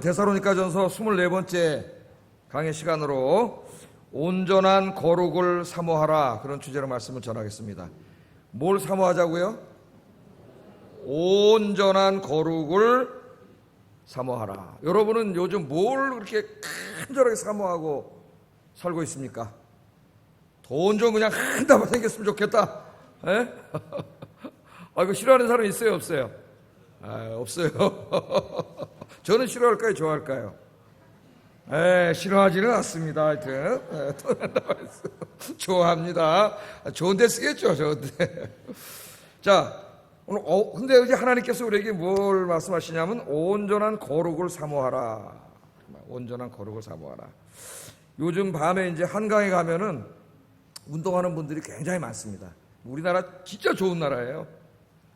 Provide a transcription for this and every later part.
데살로니가전서 24번째 강의 시간으로 온전한 거룩을 사모하라, 그런 주제로 말씀을 전하겠습니다. 뭘 사모하자고요? 온전한 거룩을 사모하라. 여러분은 요즘 뭘 그렇게 간절하게 사모하고 살고 있습니까? 돈 좀 그냥 한 다발 생겼으면 좋겠다. 에? 이거 싫어하는 사람 있어요, 없어요? 없어요. 저는 싫어할까요, 좋아할까요? 싫어하지는 않습니다. 하여튼 좋아합니다. 좋은데 쓰겠죠, 좋은데. 자, 오늘 근데 이제 하나님께서 우리에게 뭘 말씀하시냐면 온전한 거룩을 사모하라. 온전한 거룩을 사모하라. 요즘 밤에 이제 한강에 가면은 운동하는 분들이 굉장히 많습니다. 우리나라 진짜 좋은 나라예요.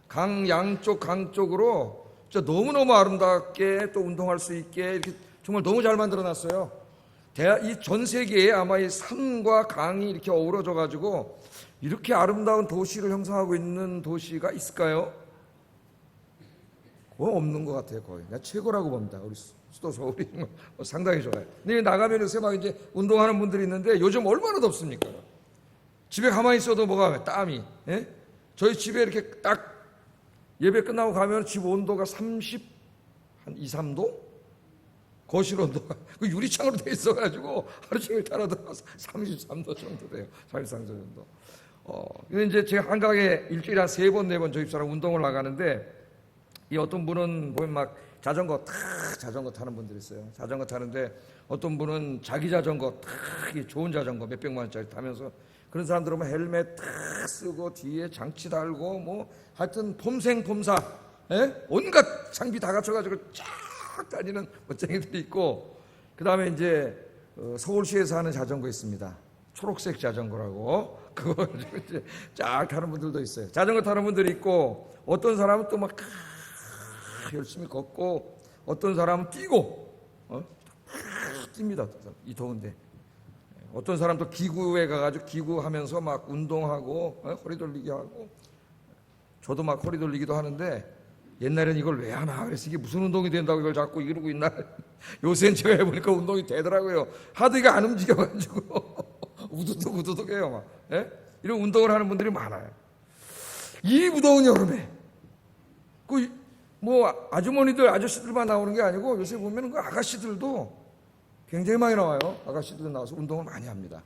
강 양쪽 강 쪽으로 진짜 너무너무 아름답게 또 운동할 수 있게 이렇게 정말 너무 잘 만들어놨어요. 이 전 세계에 아마 이 산과 강이 이렇게 어우러져 가지고 이렇게 아름다운 도시를 형성하고 있는 도시가 있을까요? 그거 없는 것 같아요. 거의 내가 최고라고 봅니다. 우리 수도 서울이 상당히 좋아요. 근데 나가면 요새 막 이제 운동하는 분들이 있는데 요즘 얼마나 덥습니까? 집에 가만히 있어도 뭐가 땀이. 예? 저희 집에 이렇게 딱 예배 끝나고 가면 집 온도가 2, 3도? 거실 온도가 그 유리창으로 돼 있어가지고 하루 종일 따라 들어가서 33도 정도 돼요. 33도 정도. 근데 이제 제가 한강에 일주일에 한 3번, 4번 저희 집사람 운동을 나가는데 이 어떤 분은 보면 막 자전거 타는 분들이 있어요. 자전거 타는데 어떤 분은 자기 자전거 좋은 자전거 몇백만 원짜리 타면서 그런 사람들은 헬멧 쓰고 뒤에 장치 달고 뭐 하여튼 폼생폼사 온갖 장비 다 갖춰가지고 쫙 다니는 멋쟁이들이 있고, 그 다음에 이제 서울시에서 하는 자전거 있습니다. 초록색 자전거라고 그거 이제 쫙 타는 분들도 있어요. 자전거 타는 분들이 있고, 어떤 사람은 또 막 열심히 걷고, 어떤 사람은 뛰고 뜁니다. 이 더운데. 어떤 사람도 기구에 가가지고 기구하면서 막 운동하고 허리 돌리기 하고, 저도 막 허리 돌리기도 하는데 옛날엔 이걸 왜 하나 그래서 이게 무슨 운동이 된다고 이걸 자꾸 이러고 있나. 요새는 제가 해보니까 운동이 되더라고요. 하도 이게 안 움직여가지고 우두둑해요 막. 이런 운동을 하는 분들이 많아요. 이 무더운 여름에 뭐 아주머니들 아저씨들만 나오는 게 아니고 요새 보면 그 아가씨들도 굉장히 많이 나와요. 아가씨들 나와서 운동을 많이 합니다.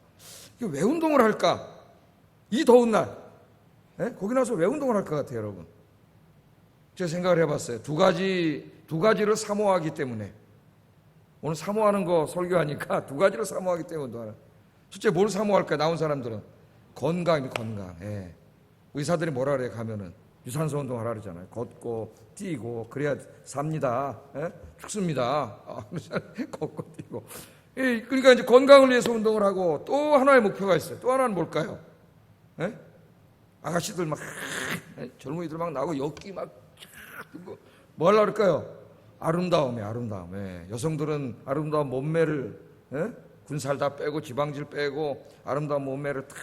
이게 왜 운동을 할까? 이 더운 날. 거기 나와서 왜 운동을 할 것 같아요, 여러분? 제가 생각을 해봤어요. 두 가지를 사모하기 때문에. 오늘 사모하는 거 설교하니까 두 가지를 사모하기 때문에 운동하는. 실제 뭘 사모할까? 나온 사람들은 건강입니다. 건강. 의사들이 뭐라 그래요? 가면은 유산소 운동하라 그러잖아요. 걷고 뛰고 그래야 삽니다. 죽습니다. 걷고 뛰고. 그러니까 이제 건강을 위해서 운동을 하고, 또 하나의 목표가 있어요. 또 하나는 뭘까요? 아가씨들 막 젊은이들 막 나오고 엮기 막 뭐 하려고 그럴까요? 아름다움. 여성들은 아름다운 몸매를 군살 다 빼고 지방질 빼고 아름다운 몸매를 탁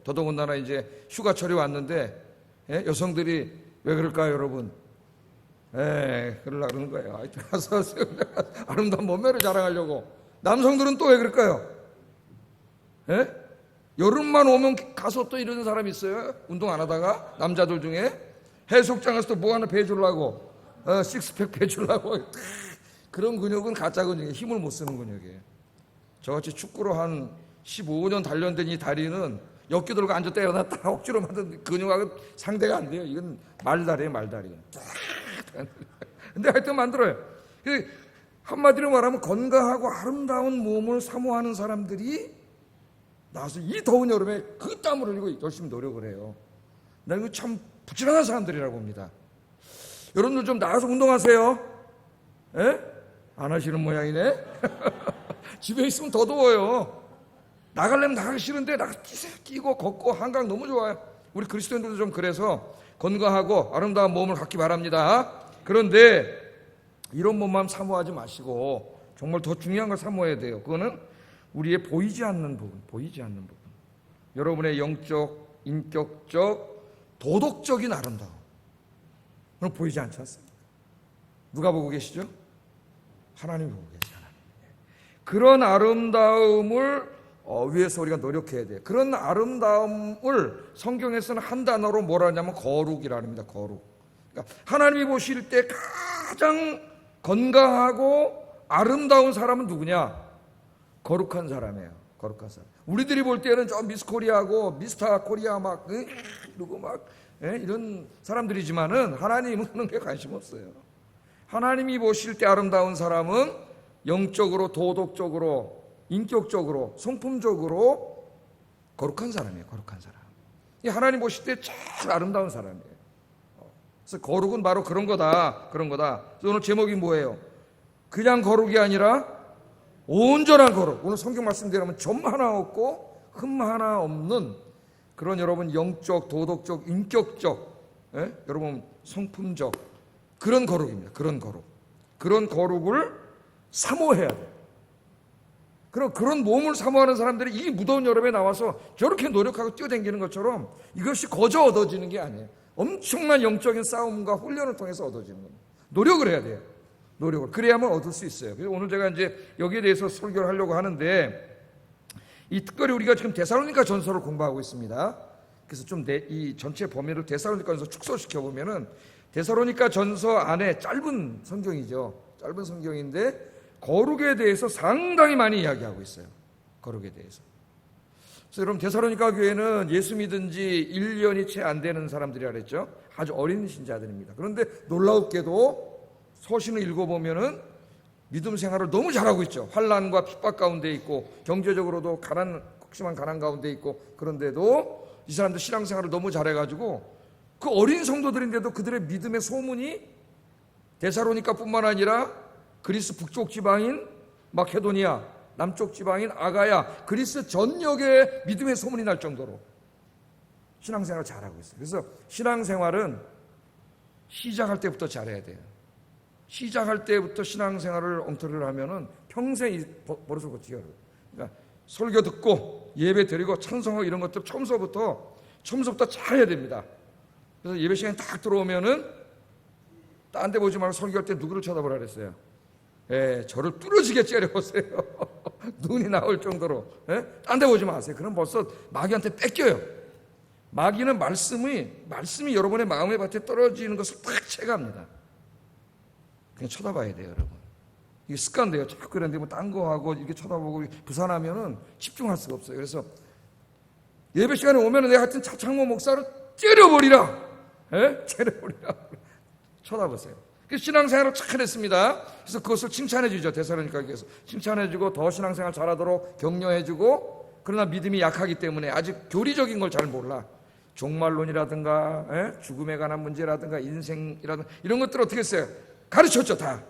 더더군다나 이제 휴가철이 왔는데 여성들이 왜 그럴까요, 여러분? 그러려고 그러는 거예요. 가서 아름다운 몸매를 자랑하려고. 남성들은 또 왜 그럴까요? 여름만 오면 가서 또 이러는 사람이 있어요. 운동 안 하다가 남자들 중에 해수욕장 가서 또 뭐 하나 배주려고 식스팩 배주려고. 그런 근육은 가짜 근육이에요. 힘을 못 쓰는 근육이에요. 저같이 축구로 한 15년 단련된 이 다리는 엮여 들고 앉아 때려놨다 억지로 만든 근육하고 상대가 안 돼요. 이건 말다리예요, 말다리. 근데 하여튼 만들어요. 한마디로 말하면 건강하고 아름다운 몸을 사모하는 사람들이 나와서 이 더운 여름에 그 땀을 흘리고 열심히 노력을 해요. 나 이거 참 부지런한 사람들이라고 봅니다. 여러분들 좀 나가서 운동하세요. 안 하시는 모양이네. 집에 있으면 더 더워요. 나가려면 나가기 싫은데 뛰고 걷고 한강 너무 좋아요. 우리 그리스도인들도 좀 그래서 건강하고 아름다운 몸을 갖기 바랍니다. 그런데 이런 몸만 사모하지 마시고 정말 더 중요한 걸 사모해야 돼요. 그거는 우리의 보이지 않는 부분. 여러분의 영적, 인격적, 도덕적인 아름다움. 그건 보이지 않지 않습니까? 누가 보고 계시죠? 하나님이 보고 계시잖아요. 그런 아름다움을 위해서 우리가 노력해야 돼요. 그런 아름다움을 성경에서는 한 단어로 뭐라 하냐면 거룩이라 합니다. 거룩. 그러니까 하나님이 보실 때 가장 건강하고 아름다운 사람은 누구냐? 거룩한 사람이에요. 거룩한 사람. 우리들이 볼 때는 저 미스 코리아고 미스터 코리아 막 이러고 막 이런 사람들이지만은 하나님은 그런 게 관심 없어요. 하나님이 보실 때 아름다운 사람은 영적으로, 도덕적으로, 인격적으로, 성품적으로 거룩한 사람이에요. 거룩한 사람. 이 하나님 보실 때 제일 아름다운 사람이에요. 그래서 거룩은 바로 그런 거다. 그런 거다. 그래서 오늘 제목이 뭐예요? 그냥 거룩이 아니라 온전한 거룩. 오늘 성경 말씀대로면 점 하나 없고 흠 하나 없는 그런 여러분 영적, 도덕적, 인격적, 여러분 성품적 그런 거룩입니다. 그런 거룩. 그런 거룩을 사모해야 돼요. 그런 몸을 사모하는 사람들이 이 무더운 여름에 나와서 저렇게 노력하고 뛰어다니는 것처럼 이것이 거저 얻어지는 게 아니에요. 엄청난 영적인 싸움과 훈련을 통해서 얻어지는 겁니다. 노력을 해야 돼요. 노력을. 그래야만 얻을 수 있어요. 그래서 오늘 제가 이제 여기에 대해서 설교를 하려고 하는데 이 특별히 우리가 지금 데살로니가 전서를 공부하고 있습니다. 그래서 좀 이 전체 범위를 데살로니가 전서 축소시켜 보면은 데살로니가 전서 안에 짧은 성경이죠. 짧은 성경인데 거룩에 대해서 상당히 많이 이야기하고 있어요. 거룩에 대해서. 그래서 여러분 데살로니가 교회는 예수 믿은 지 1년이 채 안 되는 사람들이라 그랬죠. 아주 어린 신자들입니다. 그런데 놀랍게도 서신을 읽어보면은 믿음 생활을 너무 잘하고 있죠. 환난과 핍박 가운데 있고 경제적으로도 극심한 가난 가운데 있고 그런데도 이 사람들 신앙생활을 너무 잘해가지고 그 어린 성도들인데도 그들의 믿음의 소문이 데살로니가뿐만 아니라 그리스 북쪽 지방인 마케도니아, 남쪽 지방인 아가야, 그리스 전역에 믿음의 소문이 날 정도로 신앙생활을 잘하고 있어요. 그래서 신앙생활은 시작할 때부터 잘해야 돼요. 시작할 때부터 신앙생활을 엉터리를 하면은 평생 버릇을 고치기 어려워요. 그러니까 설교 듣고 예배 드리고 찬송하고 이런 것들 처음서부터 잘해야 됩니다. 그래서 예배 시간에 딱 들어오면은 딴 데 보지 말고 설교할 때 누구를 쳐다보라 그랬어요? 저를 뚫어지게 째려보세요. 눈이 나올 정도로. 딴 데 보지 마세요. 그럼 벌써 마귀한테 뺏겨요. 마귀는 말씀이 여러분의 마음의 밭에 떨어지는 것을 딱 체감합니다. 그냥 쳐다봐야 돼요, 여러분. 이게 습관돼요. 자꾸 그런데 뭐 딴 거 하고 이렇게 쳐다보고 부산하면은 집중할 수가 없어요. 그래서 예배 시간에 오면은 내가 하여튼 차창모 목사를 째려버리라. 째려버리라. 쳐다보세요. 그래서 신앙생활을 잘 했습니다. 그래서 그것을 칭찬해 주죠. 데살로니가 교회에서 칭찬해 주고 더 신앙생활 잘하도록 격려해 주고, 그러나 믿음이 약하기 때문에 아직 교리적인 걸 잘 몰라. 종말론이라든가 죽음에 관한 문제라든가 인생이라든가 이런 것들을 어떻게 했어요? 가르쳤죠. 다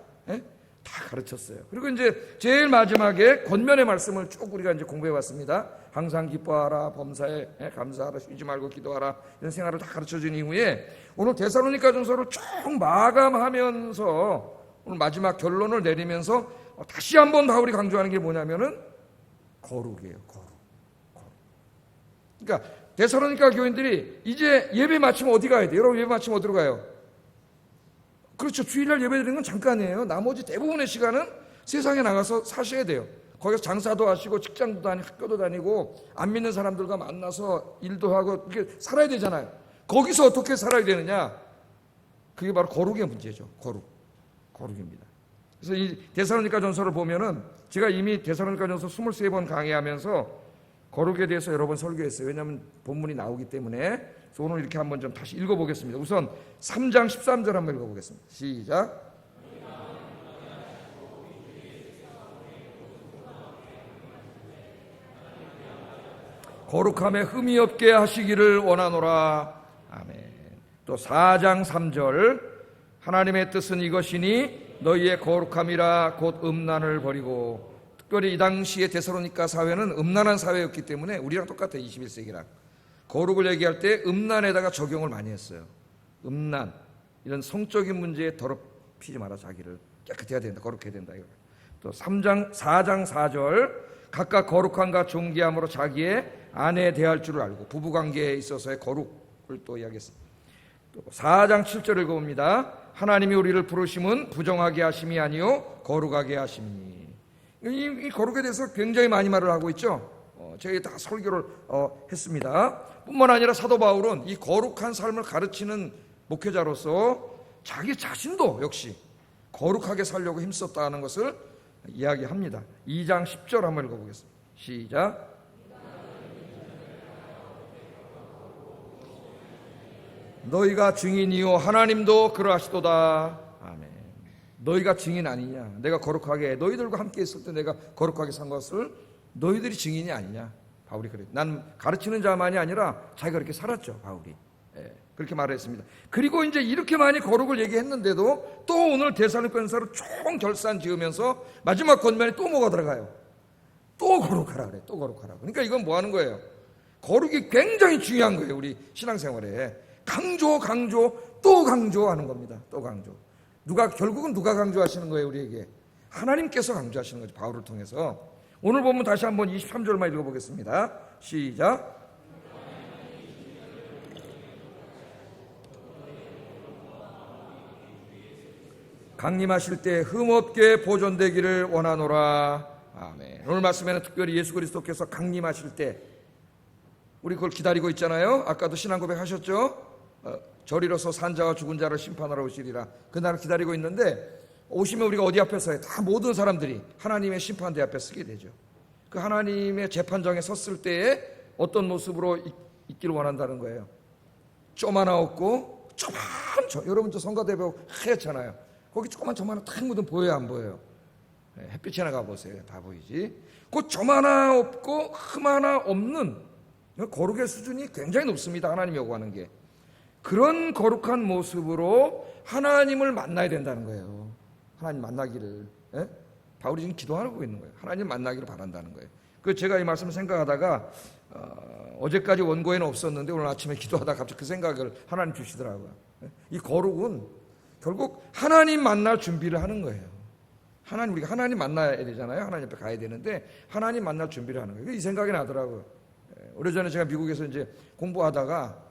가르쳤어요. 그리고 이제 제일 마지막에 권면의 말씀을 쭉 우리가 이제 공부해 왔습니다. 항상 기뻐하라, 범사에 감사하라, 쉬지 말고 기도하라, 이런 생활을 다 가르쳐 준 이후에 오늘 데살로니가 전서를 쭉 마감하면서 오늘 마지막 결론을 내리면서 다시 한번 바울이 강조하는 게 뭐냐면은 거룩이에요. 거룩. 그러니까 데살로니가 교인들이 이제 예배 마치면 어디 가야 돼요? 여러분 예배 마치면 어디로 가요? 그렇죠. 주일날 예배 드리는 건 잠깐이에요. 나머지 대부분의 시간은 세상에 나가서 사셔야 돼요. 거기서 장사도 하시고 직장도 다니고 학교도 다니고 안 믿는 사람들과 만나서 일도 하고 이렇게 살아야 되잖아요. 거기서 어떻게 살아야 되느냐? 그게 바로 거룩의 문제죠. 거룩입니다. 그래서 이 데살로니가 전서를 보면은 제가 이미 데살로니가 전서 23번 강의하면서 거룩에 대해서 여러 번 설교했어요. 왜냐하면 본문이 나오기 때문에. 그래서 오늘 이렇게 한번 좀 다시 읽어보겠습니다. 우선 3장 13절 한번 읽어보겠습니다. 시작. 거룩함에 흠이 없게 하시기를 원하노라. 아멘. 또 4장 3절 하나님의 뜻은 이것이니 너희의 거룩함이라 곧 음란을 버리고. 특별히 이 당시에 데살로니가 사회는 음란한 사회였기 때문에 우리랑 똑같아요. 21세기랑. 거룩을 얘기할 때 음란에다가 적용을 많이 했어요. 음란, 이런 성적인 문제에 더럽히지 마라. 자기를 깨끗해야 된다. 거룩해야 된다. 또 4장 4절 각각 거룩함과 존귀함으로 자기의 아내에 대할 줄을 알고. 부부관계에 있어서의 거룩을 또 이야기했습니다. 4장 7절 읽어봅니다. 하나님이 우리를 부르심은 부정하게 하심이 아니요 거룩하게 하심이니. 이 거룩에 대해서 굉장히 많이 말을 하고 있죠. 제가 다 설교를 했습니다. 뿐만 아니라 사도 바울은 이 거룩한 삶을 가르치는 목회자로서 자기 자신도 역시 거룩하게 살려고 힘썼다는 것을 이야기합니다. 2장 10절 한번 읽어보겠습니다. 시작. 너희가 증인이요 하나님도 그러하시도다. 아멘. 너희가 증인 아니냐? 내가 거룩하게 너희들과 함께 있을 때 내가 거룩하게 산 것을 너희들이 증인이 아니냐? 바울이 그래. 난 가르치는 자만이 아니라 자기가 그렇게 살았죠. 바울이. 그렇게 말했습니다. 그리고 이제 이렇게 많이 거룩을 얘기했는데도 또 오늘 데살로니가서로 총 결산 지으면서 마지막 권면에 또 뭐가 들어가요? 또 거룩하라 그래. 또 거룩하라. 그러니까 이건 뭐 하는 거예요? 거룩이 굉장히 중요한 거예요. 우리 신앙생활에. 강조 또 강조하는 겁니다. 또 강조. 결국은 누가 강조하시는 거예요? 우리에게 하나님께서 강조하시는 거죠. 바울을 통해서. 오늘 보면 다시 한번 23절만 읽어보겠습니다. 시작. 강림하실 때 흠없게 보존되기를 원하노라. 아멘. 오늘 말씀에는 특별히 예수 그리스도께서 강림하실 때 우리 그걸 기다리고 있잖아요. 아까도 신앙 고백하셨죠. 저리로서 산자와 죽은 자를 심판하러 오시리라. 그날을 기다리고 있는데 오시면 우리가 어디 앞에 서요? 다 모든 사람들이 하나님의 심판대 앞에 서게 되죠. 그 하나님의 재판장에 섰을 때에 어떤 모습으로 있기를 원한다는 거예요. 좀 하나 없고 여러분 저 성가대벽 하얗잖아요. 거기 조그만 점 하나 탁 묻은 보여요, 안 보여요? 햇빛에 나가 보세요. 다 보이지? 그 점 하나 없고 흠 하나 없는 거룩의 수준이 굉장히 높습니다. 하나님이 요구하는 게. 그런 거룩한 모습으로 하나님을 만나야 된다는 거예요. 하나님 만나기를. 바울이 지금 기도하고 있는 거예요. 하나님 만나기를 바란다는 거예요. 그 제가 이 말씀을 생각하다가 어제까지 원고에는 없었는데 오늘 아침에 기도하다가 갑자기 그 생각을 하나님 주시더라고요. 이 거룩은 결국 하나님 만날 준비를 하는 거예요. 우리가 하나님 만나야 되잖아요. 하나님 앞에 가야 되는데 하나님 만날 준비를 하는 거예요. 이 생각이 나더라고요. 오래전에 제가 미국에서 이제 공부하다가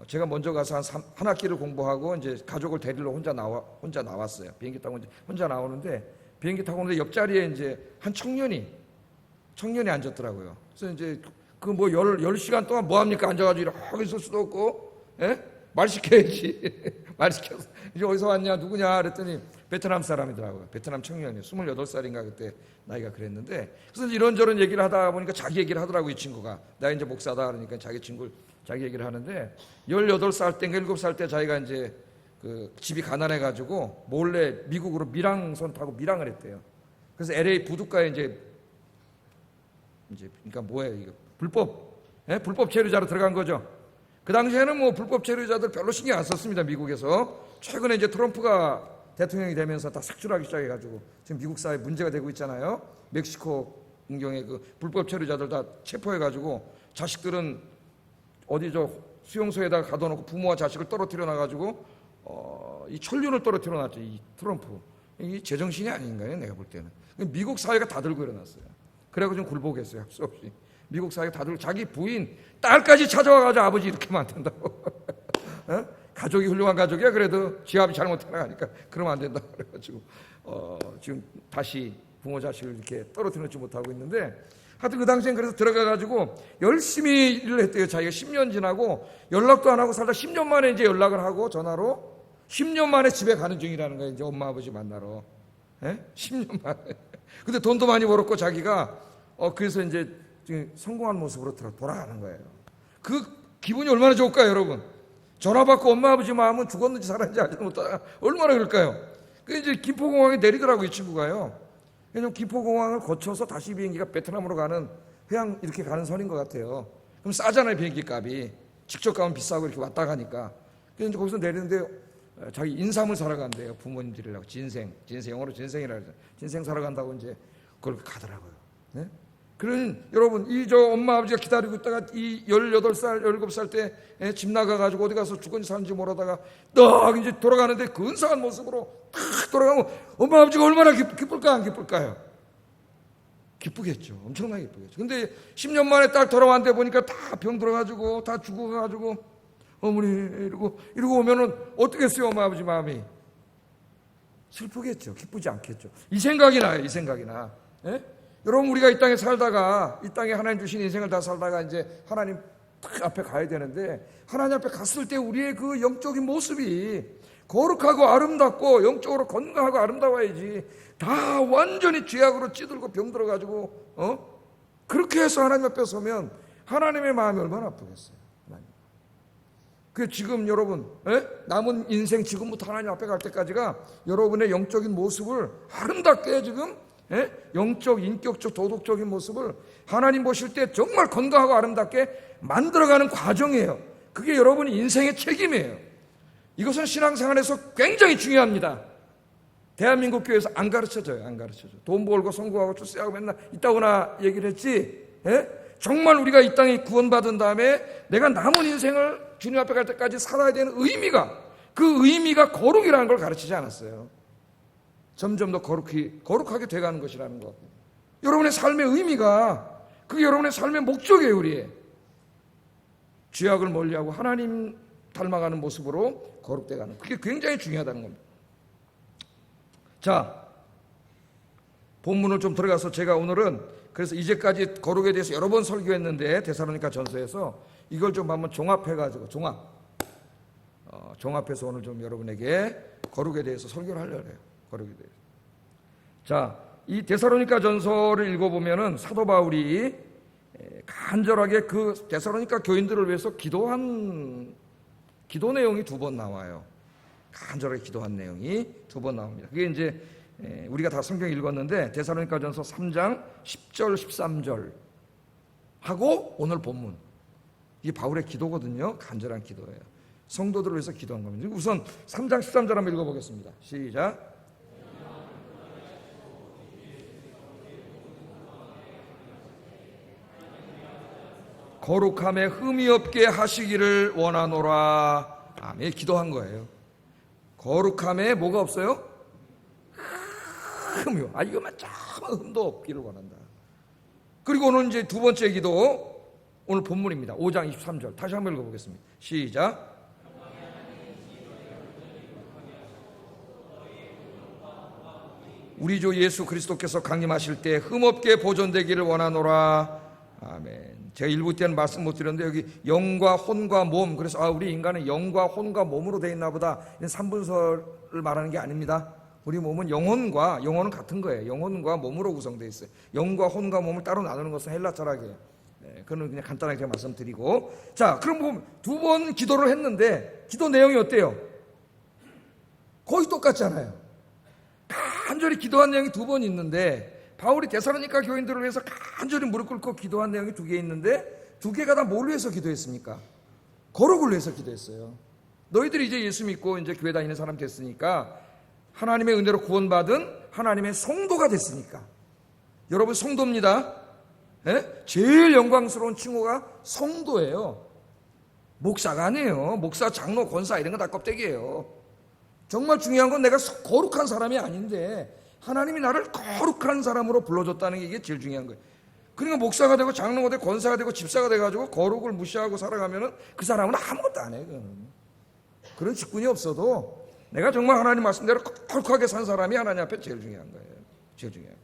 제가 먼저 가서 한 학기를 공부하고 이제 가족을 데리러 혼자 나왔어요. 비행기 타고 이제 혼자 나오는데 비행기 타고 오는데 옆자리에 이제 한 청년이 앉았더라고요. 그래서 이제 그 뭐 10시간 동안 뭐 합니까? 앉아가지고 이렇게 있을 수도 없고, 말 시켜야지. 말 시켜서 이제 어디서 왔냐, 누구냐 그랬더니 베트남 사람이더라고요. 베트남 청년이에요. 28살인가 그때 나이가 그랬는데, 그래서 이런저런 얘기를 하다 보니까 자기 얘기를 하더라고요. 이 친구가. 나 이제 목사다 그러니까 자기 얘기를 하는데 18살 때, 7살 때 자기가 이제 그 집이 가난해가지고 몰래 미국으로 밀항선 타고 밀항을 했대요. 그래서 LA 부둣가에 이제 그러니까 뭐예요 이거 불법 체류자로 들어간 거죠. 그 당시에는 뭐 불법 체류자들 별로 신경 안 썼습니다. 미국에서. 최근에 이제 트럼프가 대통령이 되면서 다 색출하기 시작해가지고 지금 미국 사회에 문제가 되고 있잖아요. 멕시코 운경에 그 불법 체류자들 다 체포해가지고 자식들은 어디 저 수용소에다가 가둬놓고 부모와 자식을 떨어뜨려 놔가지고 이 천륜을 떨어뜨려 놨죠. 이 트럼프. 이 제정신이 아닌가요? 내가 볼 때는. 미국 사회가 다 들고 일어났어요. 그래가지고 좀 굴복했어요. 할 수 없이. 미국 사회가 다 들고 자기 부인, 딸까지 찾아와가지고 아버지 이렇게 하면 안 된다고. 가족이 훌륭한 가족이야. 그래도 지압이 잘못 나가니까 그러면 안 된다고 그래가지고 지금 다시 부모 자식을 이렇게 떨어뜨리지 못하고 있는데 하여튼 그 당시엔 그래서 들어가가지고 열심히 일을 했대요. 자기가 10년 지나고 연락도 안 하고 살다 10년 만에 이제 연락을 하고 전화로 10년 만에 집에 가는 중이라는 거예요. 이제 엄마 아버지 만나러. 10년 만에. 근데 돈도 많이 벌었고 자기가 그래서 이제 성공한 모습으로 돌아가는 거예요. 그 기분이 얼마나 좋을까요, 여러분? 전화 받고 엄마 아버지 마음은 죽었는지 살았는지 알지 못하다가 얼마나 그럴까요? 그 이제 김포공항에 내리더라고요, 이 친구가요. 왜냐면 김포공항을 거쳐서 다시 비행기가 베트남으로 가는 회항 이렇게 가는 선인 것 같아요. 그럼 싸잖아요, 비행기 값이. 직접 가면 비싸고 이렇게 왔다 가니까. 그래서 이제 거기서 내리는데 자기 인삼을 사러 간대요. 부모님들이라고. 진생, 영어로 진생이라고 하죠. 진생 사러 간다고 이제 그걸 가더라고요. 네? 그런 여러분, 이 저 엄마 아버지가 기다리고 있다가 이 18살, 17살 때 집 나가가지고 어디 가서 죽은지 사는지 모르다가 딱 이제 돌아가는데 근사한 모습으로 딱 돌아가면 엄마 아버지가 얼마나 기쁠까 안 기쁠까요? 기쁘겠죠. 엄청나게 기쁘겠죠. 근데 10년 만에 딱 돌아왔는데 보니까 다 병 들어가지고 다 죽어가지고 어머니 이러고 오면은 어떻겠어요? 엄마 아버지 마음이 슬프겠죠. 기쁘지 않겠죠. 이 생각이 나요. 이 생각이 나. 예? 여러분, 우리가 이 땅에 살다가, 이 땅에 하나님 주신 인생을 다 살다가 이제 하나님 딱 앞에 가야 되는데, 하나님 앞에 갔을 때 우리의 그 영적인 모습이 거룩하고 아름답고 영적으로 건강하고 아름다워야지. 다 완전히 죄악으로 찌들고 병들어가지고 그렇게 해서 하나님 앞에 서면 하나님의 마음이 얼마나 아프겠어요. 하나님. 그 지금 여러분 남은 인생 지금부터 하나님 앞에 갈 때까지가 여러분의 영적인 모습을 아름답게 지금 영적, 인격적, 도덕적인 모습을 하나님 보실 때 정말 건강하고 아름답게 만들어가는 과정이에요. 그게 여러분의 인생의 책임이에요. 이것은 신앙생활에서 굉장히 중요합니다. 대한민국 교회에서 안 가르쳐줘요. 안 가르쳐줘. 돈 벌고 성공하고 출세하고 맨날 있다고나 얘기를 했지. 정말 우리가 이 땅에 구원받은 다음에 내가 남은 인생을 주님 앞에 갈 때까지 살아야 되는 의미가, 그 의미가 거룩이라는 걸 가르치지 않았어요. 점점 더 거룩하게 돼가는 것이라는 것. 여러분의 삶의 의미가, 그게 여러분의 삶의 목적이에요. 우리의 죄악을 멀리하고 하나님 닮아가는 모습으로 거룩돼가는, 그게 굉장히 중요하다는 겁니다. 자, 본문을 좀 들어가서 제가 오늘은 그래서 이제까지 거룩에 대해서 여러 번 설교했는데 데살로니가 전서에서 이걸 좀 한번 종합해가지고 종합해서 오늘 좀 여러분에게 거룩에 대해서 설교를 하려고 해요. 거룩에 대해서. 자, 이 데살로니가 전서를 읽어보면은 사도 바울이 간절하게 그 데살로니가 교인들을 위해서 기도한 기도 내용이 두 번 나와요. 간절하게 기도한 내용이 두 번 나옵니다. 그게 이제 우리가 다 성경 읽었는데 데살로니가전서 3장 10절 13절 하고 오늘 본문, 이게 바울의 기도거든요. 간절한 기도예요. 성도들을 위해서 기도한 겁니다. 우선 3장 13절 한번 읽어보겠습니다. 시작. 거룩함에 흠이 없게 하시기를 원하노라. 아멘. 기도한 거예요. 거룩함에 뭐가 없어요? 흠이요. 이거만 조금 흠도 없기를 원한다. 그리고 오늘 이제 두 번째 기도, 오늘 본문입니다. 5장 23절 다시 한번 읽어보겠습니다. 시작. 우리 주 예수 그리스도께서 강림하실 때 흠없게 보존되기를 원하노라. 아멘. 제가 일부 때는 말씀 못 드렸는데 여기 영과 혼과 몸, 그래서 우리 인간은 영과 혼과 몸으로 되어 있나 보다, 이런 삼분설을 말하는 게 아닙니다. 우리 몸은 영혼은 같은 거예요. 영혼과 몸으로 구성되어 있어요. 영과 혼과 몸을 따로 나누는 것은 헬라 철학이에요. 그건 그냥 간단하게 제가 말씀드리고, 자, 그럼 두 번 기도를 했는데 기도 내용이 어때요? 거의 똑같잖아요. 간절히 기도한 내용이 두 번 있는데, 바울이 데살로니가 교인들을 위해서 간절히 무릎 꿇고 기도한 내용이 두 개 있는데, 두 개가 다 뭘 위해서 기도했습니까? 거룩을 위해서 기도했어요. 너희들이 이제 예수 믿고 이제 교회 다니는 사람 됐으니까, 하나님의 은혜로 구원받은 하나님의 성도가 됐으니까. 여러분 성도입니다. 제일 영광스러운 칭호가 성도예요. 목사가 아니에요. 목사, 장로, 권사 이런 거 다 껍데기예요. 정말 중요한 건 내가 거룩한 사람이 아닌데 하나님이 나를 거룩한 사람으로 불러줬다는 게 이게 제일 중요한 거예요. 그러니까 목사가 되고 장로가 되고 권사가 되고 집사가 돼가지고 거룩을 무시하고 살아가면은 그 사람은 아무것도 안 해요. 그런 직분이 없어도 내가 정말 하나님 말씀대로 거룩하게 산 사람이 하나님 앞에 제일 중요한 거예요. 제일 중요해요.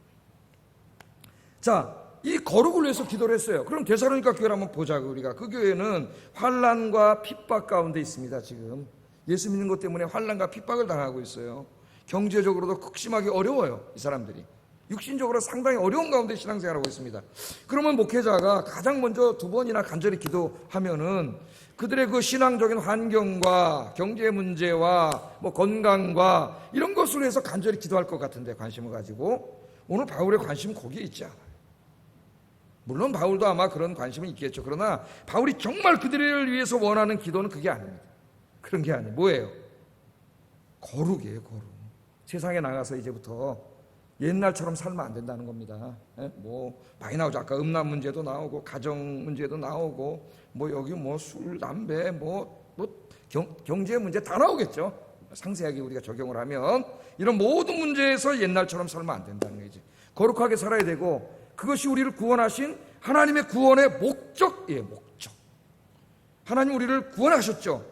자, 이 거룩을 위해서 기도를 했어요. 그럼 데살로니가 교회를 한번 보자고. 우리가 그 교회는 환난과 핍박 가운데 있습니다. 지금 예수 믿는 것 때문에 환난과 핍박을 당하고 있어요. 경제적으로도 극심하게 어려워요. 이 사람들이 육신적으로 상당히 어려운 가운데 신앙생활하고 있습니다. 그러면 목회자가 가장 먼저 두 번이나 간절히 기도하면은 그들의 그 신앙적인 환경과 경제 문제와 뭐 건강과 이런 것을 위해서 간절히 기도할 것 같은데, 관심을 가지고. 오늘 바울의 관심은 거기에 있지 않아요. 물론 바울도 아마 그런 관심은 있겠죠. 그러나 바울이 정말 그들을 위해서 원하는 기도는 그게 아닙니다. 그런 게 아니에요. 뭐예요? 거룩이에요. 거룩. 세상에 나가서 이제부터 옛날처럼 살면 안 된다는 겁니다. 뭐 많이 나오죠. 아까 음란 문제도 나오고 가정 문제도 나오고 뭐 여기 뭐 술, 담배, 경제 문제 다 나오겠죠. 상세하게 우리가 적용을 하면 이런 모든 문제에서 옛날처럼 살면 안 된다는 거지. 거룩하게 살아야 되고, 그것이 우리를 구원하신 하나님의 구원의 목적이에요. 목적. 하나님 우리를 구원하셨죠.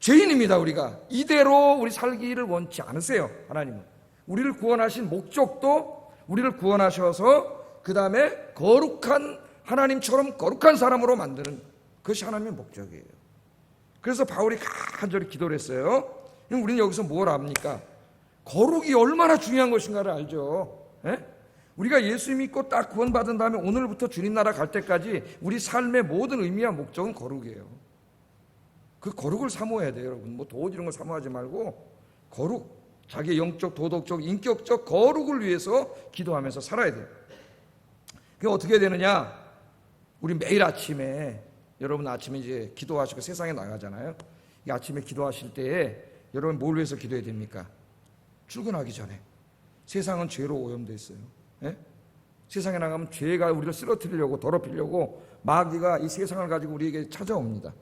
죄인입니다. 우리가 이대로 우리 살기를 원치 않으세요. 하나님은 우리를 구원하신 목적도 우리를 구원하셔서 그 다음에 거룩한 하나님처럼 거룩한 사람으로 만드는 그것이 하나님의 목적이에요. 그래서 바울이 간절히 기도를 했어요. 우리는 여기서 뭘 압니까? 거룩이 얼마나 중요한 것인가를 알죠. 우리가 예수 믿고 딱 구원받은 다음에 오늘부터 주님 나라 갈 때까지 우리 삶의 모든 의미와 목적은 거룩이에요. 그 거룩을 사모해야 돼요, 여러분. 뭐 도덕 이런 거 사모하지 말고 거룩, 자기의 영적, 도덕적, 인격적 거룩을 위해서 기도하면서 살아야 돼요. 그게 어떻게 되느냐? 우리 매일 아침에 여러분 아침에 이제 기도하시고 세상에 나가잖아요. 이 아침에 기도하실 때에 여러분 뭘 위해서 기도해야 됩니까? 출근하기 전에. 세상은 죄로 오염되어 있어요. 세상에 나가면 죄가 우리를 쓰러뜨리려고 더럽히려고 마귀가 이 세상을 가지고 우리에게 찾아옵니다.